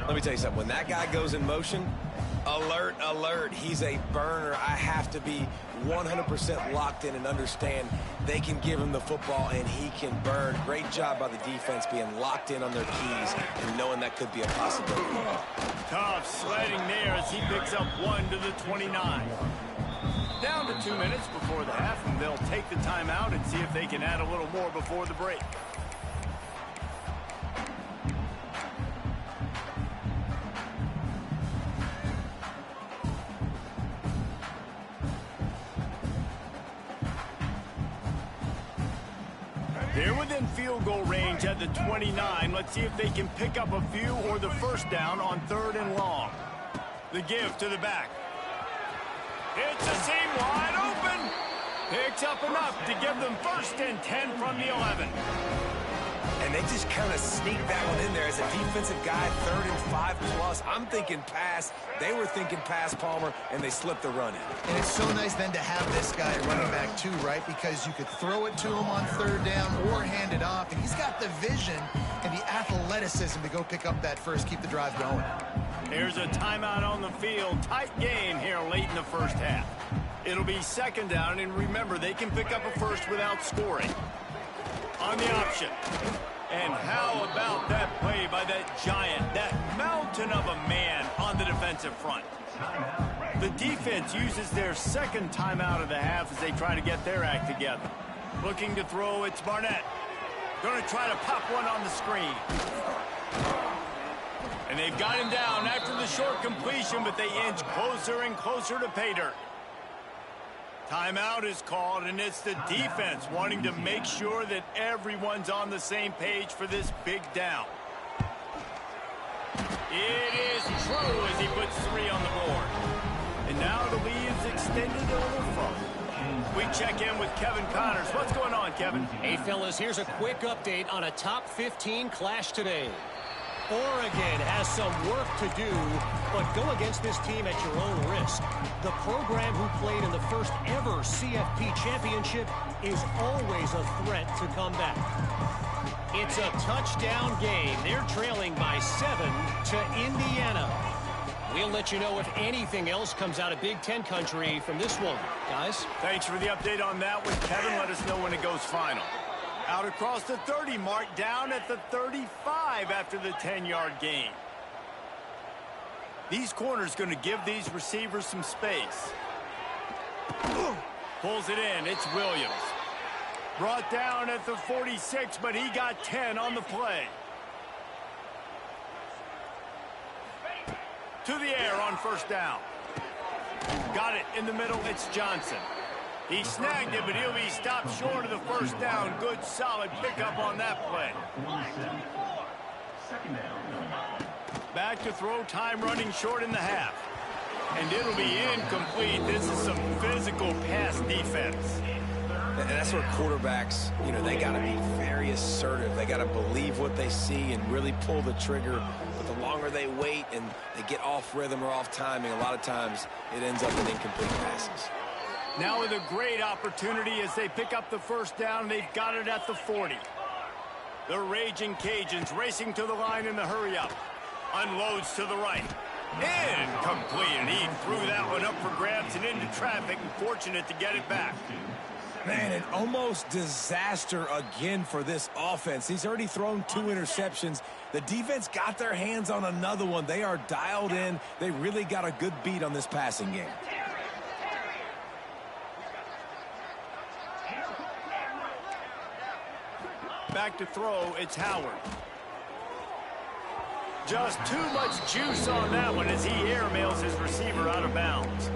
Let me tell you something. When that guy goes in motion, alert, alert. He's a burner. I have to be 100% locked in and understand they can give him the football and he can burn. Great job by the defense being locked in on their keys and knowing that could be a possibility. Tough sledding there as he picks up 1 to the 29. Down to 2 minutes before the half, and they'll take the timeout and see if they can add a little more before the break. They're within field goal range at the 29. Let's see if they can pick up a few or the 1st down on 3rd and long. The give to the back. It's a seam wide open. Picks up enough to give them 1st and 10 from the 11. And they just kind of sneaked that one in there as a defensive guy, 3rd and 5+. I'm thinking pass. They were thinking pass, Palmer, and they slipped the run in. And it's so nice then to have this guy running back too, right? Because you could throw it to him on 3rd down or hand it off. And he's got the vision and the athletic athleticism to go pick up that first, keep the drive going. Here's a timeout on the field. Tight game here late in the first half. It'll be second down, and remember, they can pick up a first without scoring. On the option. And how about that play by that giant, that mountain of a man on the defensive front? The defense uses their second timeout of the half as they try to get their act together. Looking to throw, it's Barnett. Going to try to pop one on the screen. And they've got him down after the short completion, but they inch closer and closer to pay dirt. Timeout is called, and it's the defense wanting to make sure that everyone's on the same page for this big down. It is true as he puts 3 on the board. And now the lead's extended a little further. We check in with Kevin Connors. What's going on, Kevin? Hey, fellas, here's a quick update on a top 15 clash today. Oregon has some work to do, but go against this team at your own risk. The program who played in the first ever CFP championship is always a threat to come back. It's a touchdown game. They're trailing by 7 to Indiana. We'll let you know if anything else comes out of Big Ten country from this one. Guys? Thanks for the update on that one, Kevin. Let us know when it goes final. Out across the 30 mark, down at the 35 after the 10-yard gain. These corners going to give these receivers some space. Pulls it in. It's Williams. Brought down at the 46, but he got 10 on the play. To the air on first down. Got it in the middle. It's Johnson. He snagged it, but he'll be stopped short of the first down. Good, solid pickup on that play. Back to throw, time running short in the half. And it'll be incomplete. This is some physical pass defense. And that's where quarterbacks, you know, they got to be very assertive. They got to believe what they see and really pull the trigger. But the longer they wait and they get off rhythm or off timing, a lot of times it ends up in incomplete passes. Now with a great opportunity as they pick up the first down. They've got it at the 40. The Raging Cajuns racing to the line in the hurry-up. Unloads to the right. Incomplete, and he threw that one up for grabs and into traffic, and fortunate to get it back. Man, an almost disaster again for this offense. He's already thrown 2 interceptions. The defense got their hands on another one. They are dialed in. They really got a good beat on this passing game. Back to throw, it's Howard. Just too much juice on that one as he airmails his receiver out of bounds.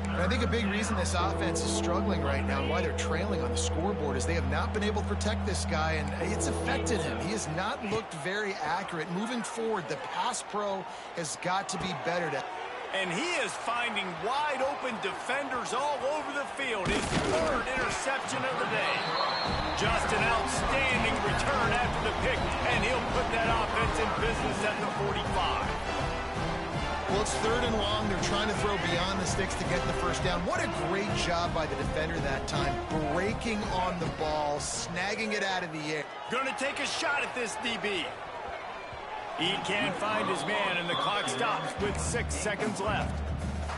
And I think a big reason this offense is struggling right now and why they're trailing on the scoreboard is they have not been able to protect this guy, and it's affected him. He has not looked very accurate. Moving forward, the pass pro has got to be better. And he is finding wide-open defenders all over the field. His 3rd interception of the day. Just an outstanding return after the pick, and he'll put that offense in business at the 45. Well, it's 3rd and long. They're trying to throw beyond the sticks to get the first down. What a great job by the defender that time, breaking on the ball, snagging it out of the air. Going to take a shot at this DB. He can't find his man, and the clock stops with 6 seconds left.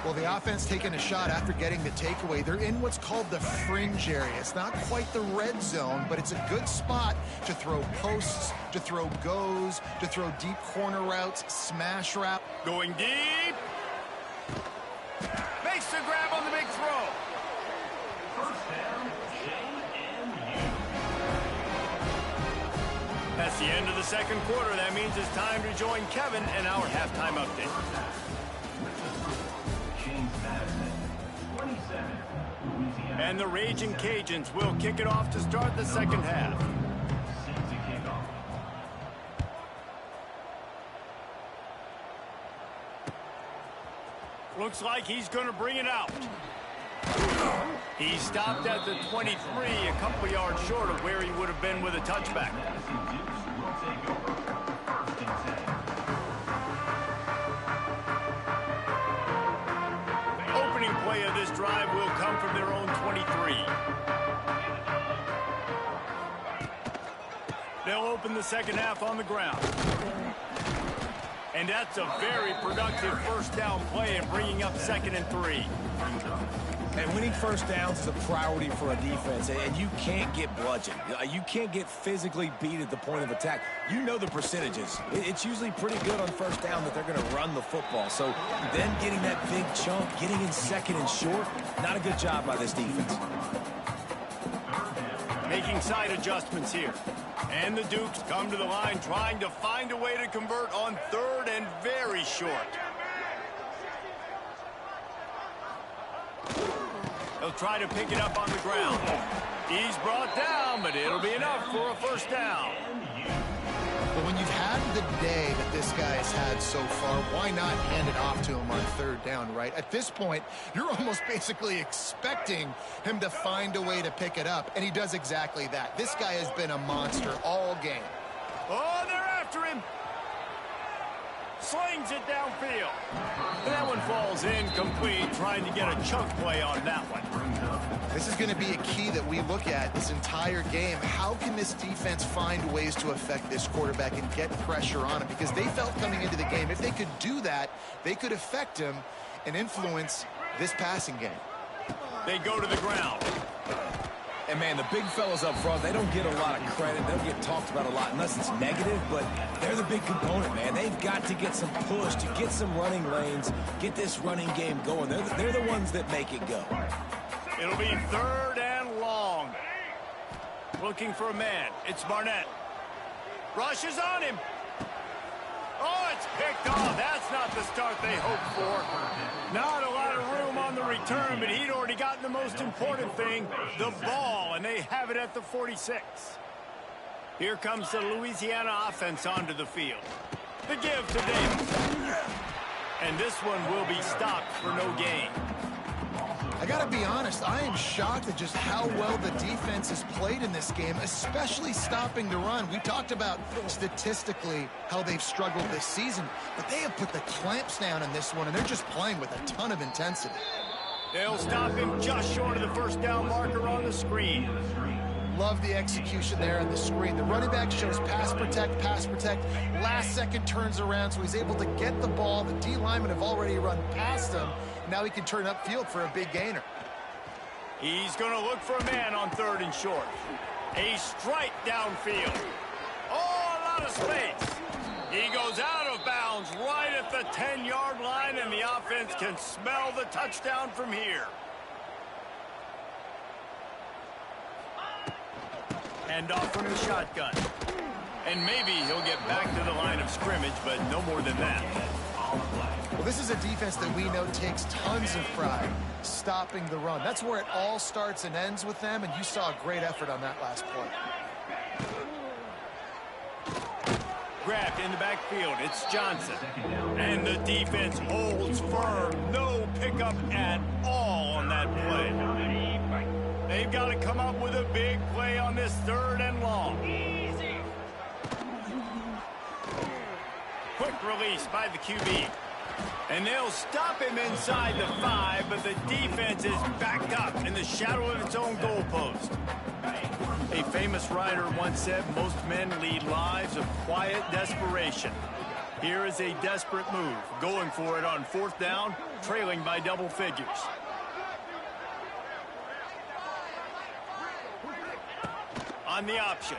Well, the offense taking a shot after getting the takeaway. They're in what's called the fringe area. It's not quite the red zone, but it's a good spot to throw posts, to throw goes, to throw deep corner routes, smash route. Going deep. Makes the grab on the big throw. First down, J&U. That's the end of the second quarter. That means it's time to join Kevin and our halftime update. And the Raging Cajuns will kick it off to start the second half. Looks like he's going to bring it out. He stopped at the 23, a couple yards short of where he would have been with a touchback. Opening play of this drive will come from their own 23. They'll open the second half on the ground. And that's a very productive first down play and bringing up 2nd and 3. And winning first downs is a priority for a defense, and you can't get bludgeoned. You can't get physically beat at the point of attack. You know the percentages. It's usually pretty good on first down that they're going to run the football. So then getting that big chunk, getting in 2nd and short, not a good job by this defense. Making side adjustments here. And the Dukes come to the line trying to find a way to convert on 3rd and very short. They'll try to pick it up on the ground. He's brought down, but it'll be enough for a first down. But when you've had the day that this guy has had so far, why not hand it off to him on 3rd down, right? At this point, you're almost basically expecting him to find a way to pick it up, and he does exactly that. This guy has been a monster all game. Oh, they're after him. Slings it downfield. That one falls incomplete, trying to get a chunk play on that one. This is going to be a key that we look at this entire game. How can this defense find ways to affect this quarterback and get pressure on him? Because they felt coming into the game, if they could do that, they could affect him and influence this passing game. They go to the ground. And, man, the big fellas up front, they don't get a lot of credit. They don't get talked about a lot unless it's negative, but they're the big component, man. They've got to get some push, to get some running lanes, get this running game going. They're the ones that make it go. It'll be 3rd and long. Looking for a man. It's Barnett. Rushes on him. Oh, it's picked off. That's not the start they hoped for. Not a lot of room on the return, but he'd already gotten the most important thing, the ball, and they have it at the 46. Here comes the Louisiana offense onto the field. The give to Davis. And this one will be stopped for no gain. I got to be honest, I am shocked at just how well the defense has played in this game, especially stopping the run. We talked about statistically how they've struggled this season, but they have put the clamps down in this one, and they're just playing with a ton of intensity. They'll stop him just short of the first down marker on the screen. Love the execution there on the screen. The running back shows pass protect, last second turns around, so he's able to get the ball. The D linemen have already run past him. Now he can turn upfield for a big gainer. He's going to look for a man on 3rd and short. A strike downfield. Oh, a lot of space. He goes out of bounds right at the 10-yard line, and the offense can smell the touchdown from here. Hand off from the shotgun. And maybe he'll get back to the line of scrimmage, but no more than that. Well, this is a defense that we know takes tons of pride stopping the run. That's where it all starts and ends with them, and you saw a great effort on that last play. Grabbed in the backfield. It's Johnson. And the defense holds firm. No pickup at all on that play. They've got to come up with a big play on this 3rd and long. Quick release by the QB. And they'll stop him inside the 5, but the defense is backed up in the shadow of its own goalpost. A famous writer once said, most men lead lives of quiet desperation. Here is a desperate move, going for it on 4th down, trailing by double figures. On the option.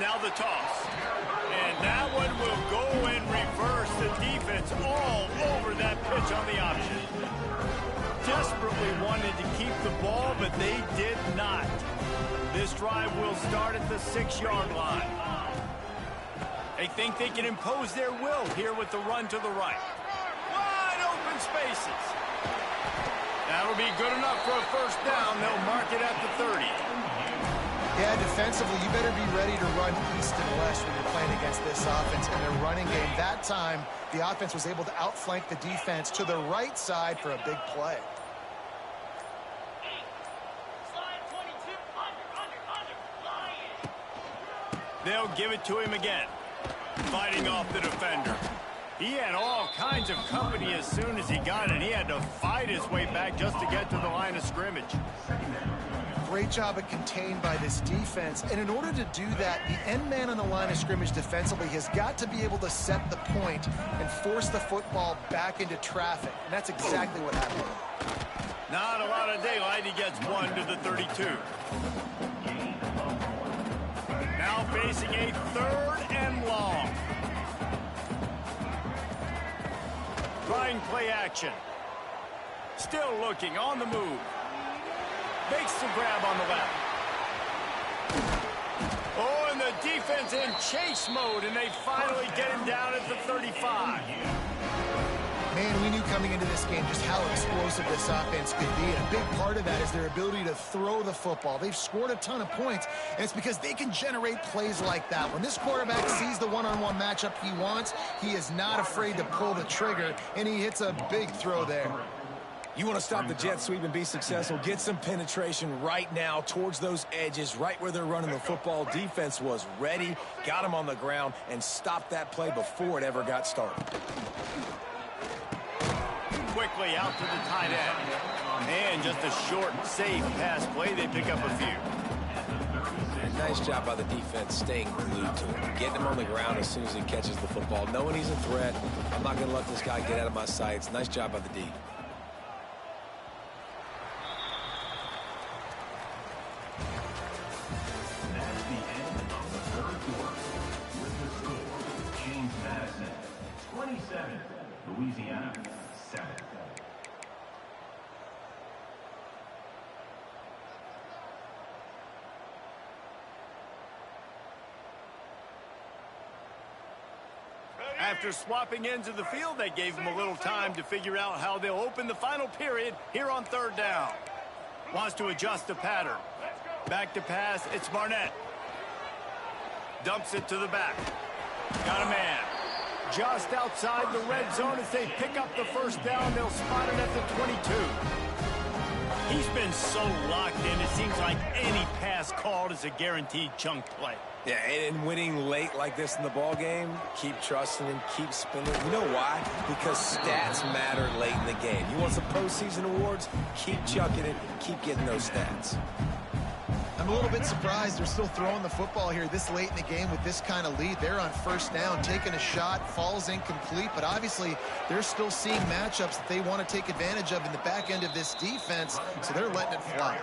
Now the toss. And that one will go and reverse the defense all over that pitch on the option. Desperately wanted to keep the ball, but they did not. This drive will start at the 6-yard line. They think they can impose their will here with the run to the right. Wide open spaces. That'll be good enough for a first down. They'll mark it at the 30. Yeah, defensively, you better be ready to run east and west when you're playing against this offense and their running game. That time, the offense was able to outflank the defense to the right side for a big play. They'll give it to him again. Fighting off the defender. He had all kinds of company as soon as he got it. He had to fight his way back just to get to the line of scrimmage. Great job of contained by this defense. And in order to do that, the end man on the line of scrimmage defensively has got to be able to set the point and force the football back into traffic. And that's exactly what happened. Not a lot of daylight. He gets one to the 32. Now facing a 3rd and long. Trying play action. Still looking on the move. Makes the grab on the left. Oh, and the defense in chase mode, and they finally get him down at the 35. Man, we knew coming into this game just how explosive this offense could be, and a big part of that is their ability to throw the football. They've scored a ton of points, and it's because they can generate plays like that. When this quarterback sees the one-on-one matchup he wants, he is not afraid to pull the trigger, and he hits a big throw there. You want to stop the jet sweep and be successful, get some penetration right now towards those edges, right where they're running the football. Defense was ready, got him on the ground, and stopped that play before it ever got started. Quickly out to the tight end. And just a short, safe pass play. They pick up a few. And nice job by the defense staying glued to him, getting him on the ground as soon as he catches the football, knowing he's a threat. I'm not going to let this guy get out of my sights. Nice job by the D. Louisiana, 7. After swapping ends of the field, they gave him a little time to figure out how they'll open the final period here on 3rd down. Wants to adjust the pattern. Back to pass, it's Barnett. Dumps it to the back. Got a man. Just outside the red zone as they pick up the 1st down. They'll spot it at the 22. He's been so locked in, it seems like any pass called is a guaranteed chunk play. Yeah, and winning late like this in the ball game, keep trusting him, keep spinning. You know why? Because stats matter late in the game. You want some postseason awards? Keep chucking it, keep getting those stats. I'm a little bit surprised they're still throwing the football here this late in the game with this kind of lead. They're on 1st down, taking a shot, falls incomplete, but obviously they're still seeing matchups that they want to take advantage of in the back end of this defense, so they're letting it fly.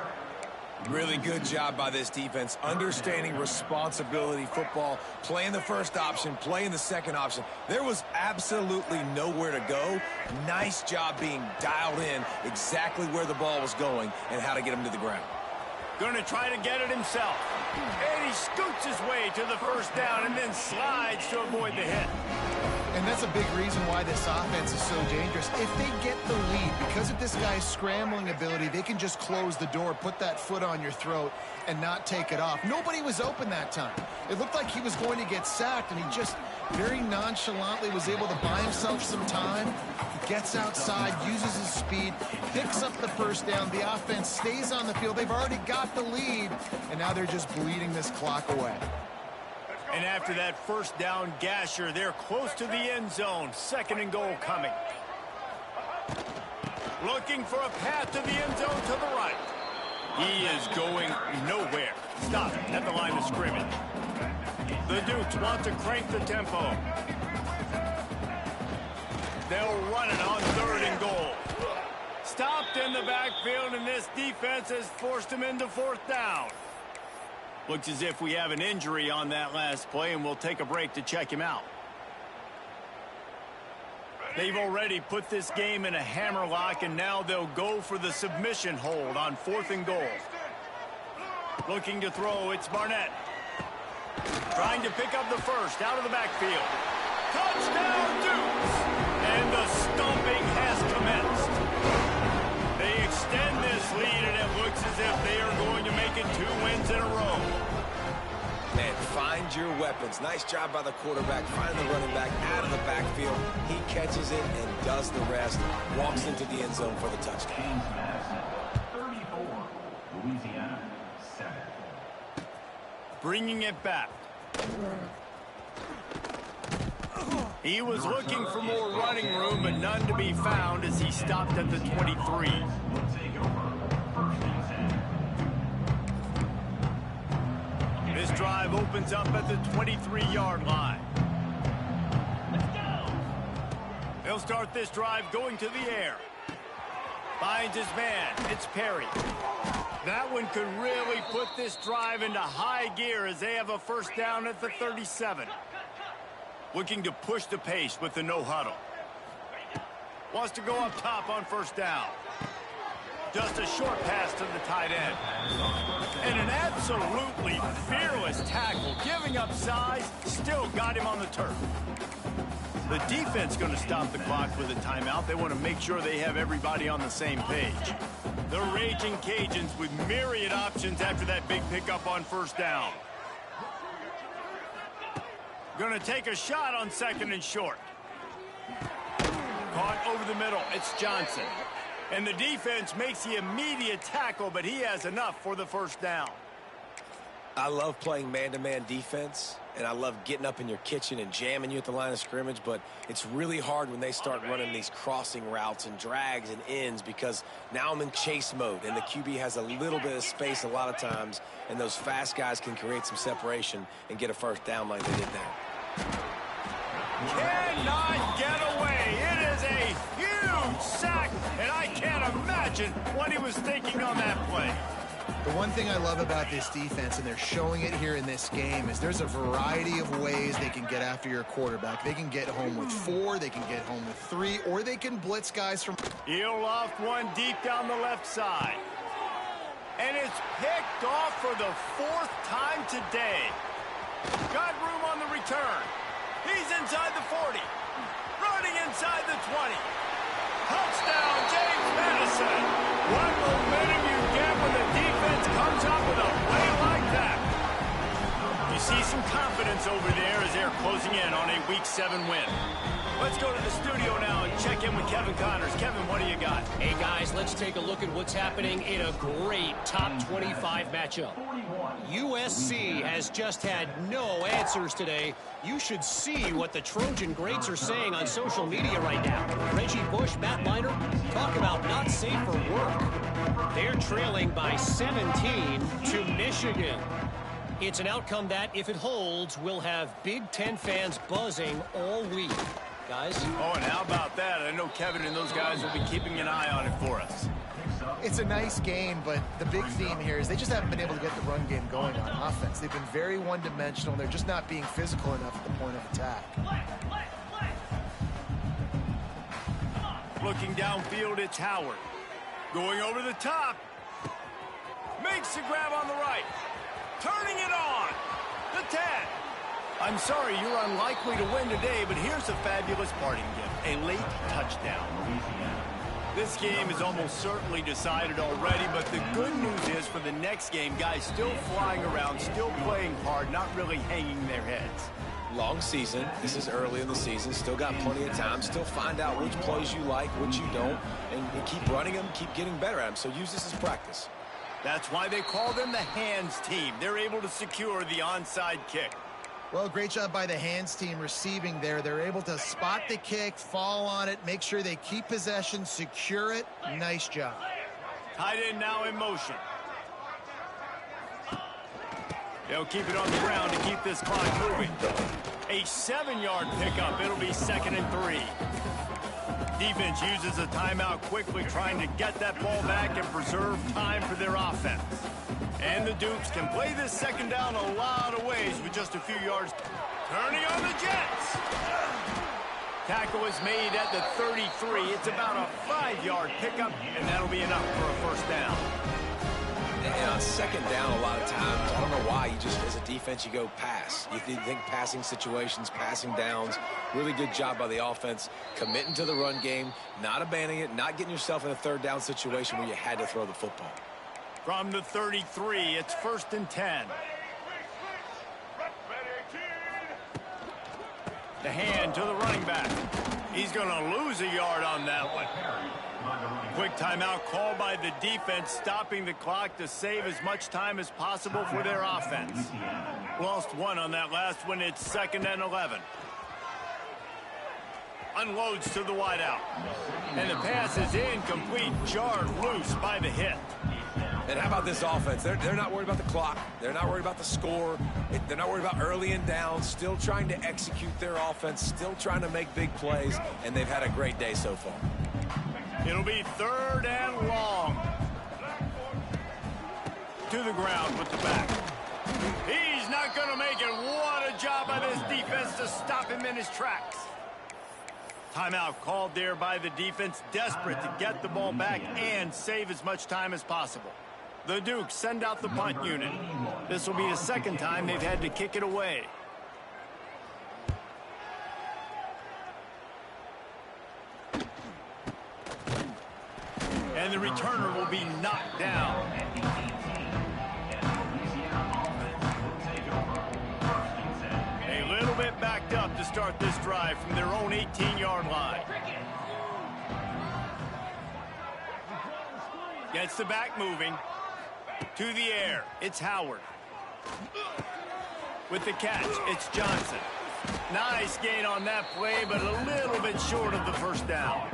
Really good job by this defense, understanding responsibility football, playing the 1st option, playing the 2nd option. There was absolutely nowhere to go. Nice job being dialed in exactly where the ball was going and how to get him to the ground. Going to try to get it himself. And he scoots his way to the 1st down and then slides to avoid the hit. And that's a big reason why this offense is so dangerous. If they get the lead, because of this guy's scrambling ability, they can just close the door, put that foot on your throat, and not take it off. Nobody was open that time. It looked like he was going to get sacked, and he just very nonchalantly was able to buy himself some time. Gets outside, uses his speed, picks up the 1st down. The offense stays on the field. They've already got the lead, and now they're just bleeding this clock away. And after that 1st down gasher, they're close to the end zone. 2nd and goal coming. Looking for a path to the end zone to the right. He is going nowhere. Stop at the line of scrimmage. The Dukes want to crank the tempo. They'll run it on 3rd and goal. Stopped in the backfield, and this defense has forced him into 4th down. Looks as if we have an injury on that last play, and we'll take a break to check him out. They've already put this game in a hammerlock, and now they'll go for the submission hold on 4th and goal. Looking to throw, it's Barnett. Trying to pick up the 1st out of the backfield. Touchdown, Dukes! And the stomping has commenced. They extend this lead, and it looks as if they are going to make it 2 wins in a row. Man, find your weapons. Nice job by the quarterback, finding the running back out of the backfield. He catches it and does the rest. Walks into the end zone for the touchdown. James Madison, 34. Louisiana, 7. Bringing it back. He was looking for more running room, but none to be found as he stopped at the 23. Will take over. First and 10. This drive opens up at the 23-yard line. He'll start this drive going to the air. Finds his man. It's Perry. That one could really put this drive into high gear as they have a first down at the 37. Looking to push the pace with the no huddle. Wants to go up top on first down. Just a short pass to the tight end. And an absolutely fearless tackle. Giving up size, still got him on the turf. The defense going to stop the clock with a timeout. They want to make sure they have everybody on the same page. The Raging Cajuns with myriad options after that big pickup on first down. Going to take a shot on second and short. Caught over the middle. It's Johnson. And the defense makes the immediate tackle, but he has enough for the first down. I love playing man-to-man defense, and I love getting up in your kitchen and jamming you at the line of scrimmage, but it's really hard when they start running these crossing routes and drags and ends because now I'm in chase mode, and the QB has a little bit of space a lot of times, and those fast guys can create some separation and get a first down like they did there. Cannot get away. It is a huge sack, and I can't imagine what he was thinking on that play. The one thing I love about this defense, and they're showing it here in this game, is there's a variety of ways they can get after your quarterback. They can get home with 4, they can get home with 3, or they can blitz guys from... He'll loft one deep down the left side. And it's picked off for the 4th time today. Got room on the return. He's inside the 40. Running inside the 20. Touchdown, James Madison. What momentum you get when the defense comes up with a play like that. You see some confidence over there as they're closing in on a Week 7 win. Let's go to the studio now and check in with Kevin Connors. Kevin, what do you got? Hey, guys, let's take a look at what's happening in a great top 25 matchup. USC has just had no answers today. You should see what the Trojan greats are saying on social media right now. Reggie Bush, Matt Leinart, talk about not safe for work. They're trailing by 17 to Michigan. It's an outcome that, if it holds, will have Big Ten fans buzzing all week. Guys? Oh, and how about that? I know Kevin and those guys will be keeping an eye on it for us. It's a nice game, but the big theme here is they just haven't been able to get the run game going on offense. They've been very one-dimensional. They're just not being physical enough at the point of attack. Looking downfield, it's Howard. Going over the top. Makes the grab on the right. Turning it on. The 10. I'm sorry, you're unlikely to win today, but here's a fabulous parting gift. A late touchdown. This game is almost certainly decided already, but the good news is for the next game, guys still flying around, still playing hard, not really hanging their heads. Long season. This is early in the season. Still got plenty of time. Still find out which plays you like, which you don't, and keep running them, keep getting better at them. So use this as practice. That's why they call them the hands team. They're able to secure the onside kick. Well, great job by the hands team receiving there. They're able to spot the kick, fall on it, make sure they keep possession, secure it. Nice job. Tight end now in motion. They'll keep it on the ground to keep this clock moving. A 7-yard pickup. It'll be 2nd and 3. Defense uses a timeout quickly, trying to get that ball back and preserve time for their offense. And the Dukes can play this second down a lot of ways with just a few yards. Turning on the Jets. Tackle is made at the 33. It's about a 5-yard pickup, and that'll be enough for a first down. And on second down, a lot of times, I don't know why, you just, as a defense, you go pass. You think passing situations, passing downs. Really good job by the offense, committing to the run game, not abandoning it, not getting yourself in a third down situation where you had to throw the football. From the 33, it's 1st and 10. The hand to the running back. He's going to lose a yard on that one. Quick timeout called by the defense, stopping the clock to save as much time as possible for their offense. Lost one on that last one. It's 2nd and 11. Unloads to the wideout. And the pass is incomplete, jarred loose by the hit. And how about this offense? They're not worried about the clock. They're not worried about the score. They're not worried about early and down. Still trying to execute their offense. Still trying to make big plays. And they've had a great day so far. It'll be 3rd and long. To the ground with the back. He's not going to make it. What a job by this defense to stop him in his tracks. Timeout called there by the defense, desperate to get the ball back and save as much time as possible. The Dukes send out the punt unit. This will be the 2nd time they've had to kick it away. And the returner will be knocked down. A little bit backed up to start this drive from their own 18-yard line. Gets the back moving. To the air, it's Howard. With the catch, it's Johnson. Nice gain on that play, but a little bit short of the 1st down.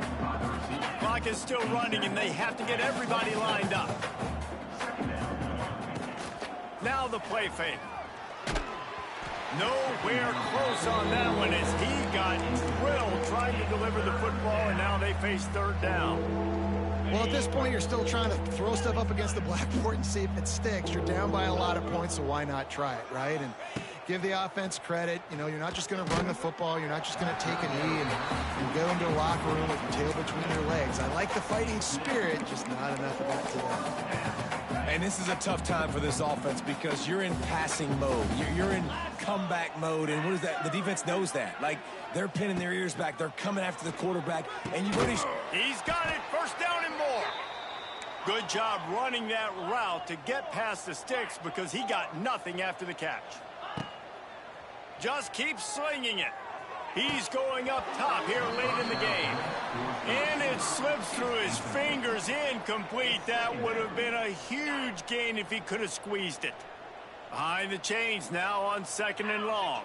Clock is still running, and they have to get everybody lined up. Now the play fake. Nowhere close on that one as he got drilled trying to deliver the football, and now they face 3rd down. Well, at this point, you're still trying to throw stuff up against the blackboard and see if it sticks. You're down by a lot of points, so why not try it, right? And give the offense credit. You know, you're not just going to run the football. You're not just going to take a knee and go into a locker room with your tail between your legs. I like the fighting spirit, just not enough of that today. And this is a tough time for this offense because you're in passing mode. You're in comeback mode, and what is that? The defense knows that. Like, they're pinning their ears back. They're coming after the quarterback, and you've already... He's got it. 1st down and more. Good job running that route to get past the sticks because he got nothing after the catch. Just keep slinging it. He's going up top here late in the game. And it slips through his fingers, incomplete. That would have been a huge gain if he could have squeezed it. Behind the chains now on 2nd and long.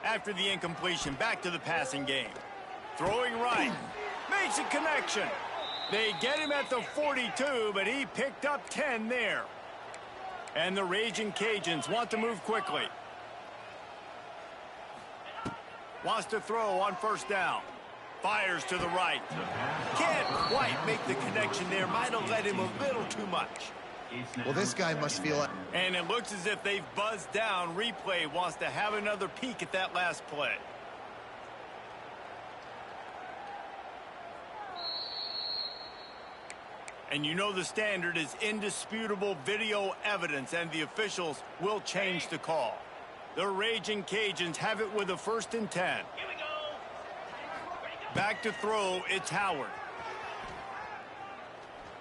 After the incompletion, back to the passing game. Throwing right. Makes a connection. They get him at the 42, but he picked up 10 there. And the Raging Cajuns want to move quickly. Wants to throw on 1st down. Fires to the right. Can't quite make the connection there. Might have let him a little too much. Well, this guy must feel it. And it looks as if they've buzzed down. Replay wants to have another peek at that last play. And you know the standard is indisputable video evidence, and the officials will change the call. The Raging Cajuns have it with a 1st and 10. Here we go. Back to throw, it's Howard.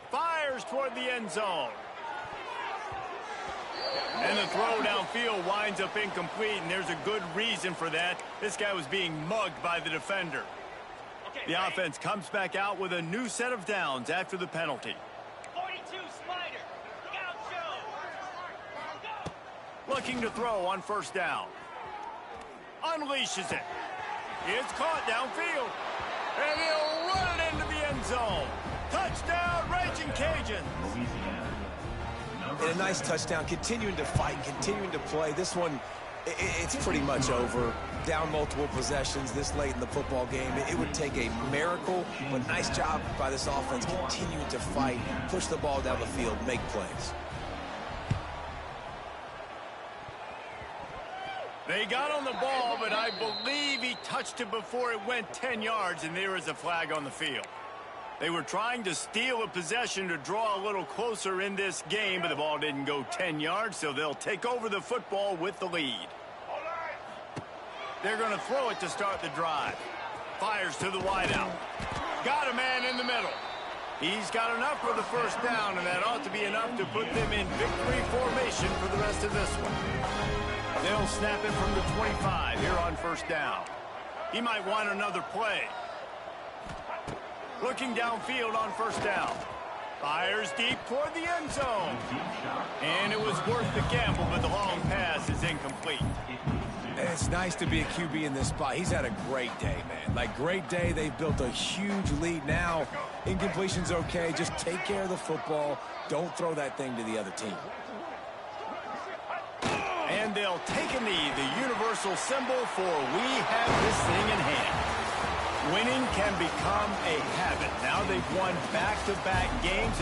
Fires toward the end zone. And the throw downfield winds up incomplete, and there's a good reason for that. This guy was being mugged by the defender. The offense comes back out with a new set of downs after the penalty. 42 Spider. Look out, Joe. Go. Looking to throw on 1st down. Unleashes it. It's caught downfield. And he'll run it into the end zone. Touchdown, Raging Cajuns. And a nice touchdown, continuing to fight, continuing to play. This one, it's pretty much over. Down multiple possessions this late in the football game. It would take a miracle, but nice job by this offense continuing to fight, push the ball down the field, make plays. They got on the ball, but I believe he touched it before it went 10 yards, and there is a flag on the field. They were trying to steal a possession to draw a little closer in this game, but the ball didn't go 10 yards, so they'll take over the football with the lead. They're going to throw it to start the drive. Fires to the wideout. Got a man in the middle. He's got enough for the 1st down, and that ought to be enough to put them in victory formation for the rest of this one. They'll snap it from the 25 here on 1st down. He might want another play. Looking downfield on 1st down. Fires deep toward the end zone. And it was worth the gamble, but the long pass is incomplete. It's nice to be a QB in this spot. He's had a great day, man. Like, great day. They've built a huge lead now. Incompletion's okay. Just take care of the football. Don't throw that thing to the other team. And they'll take a knee, the universal symbol for we have this thing in hand. Winning can become a habit. Now they've won back-to-back games, and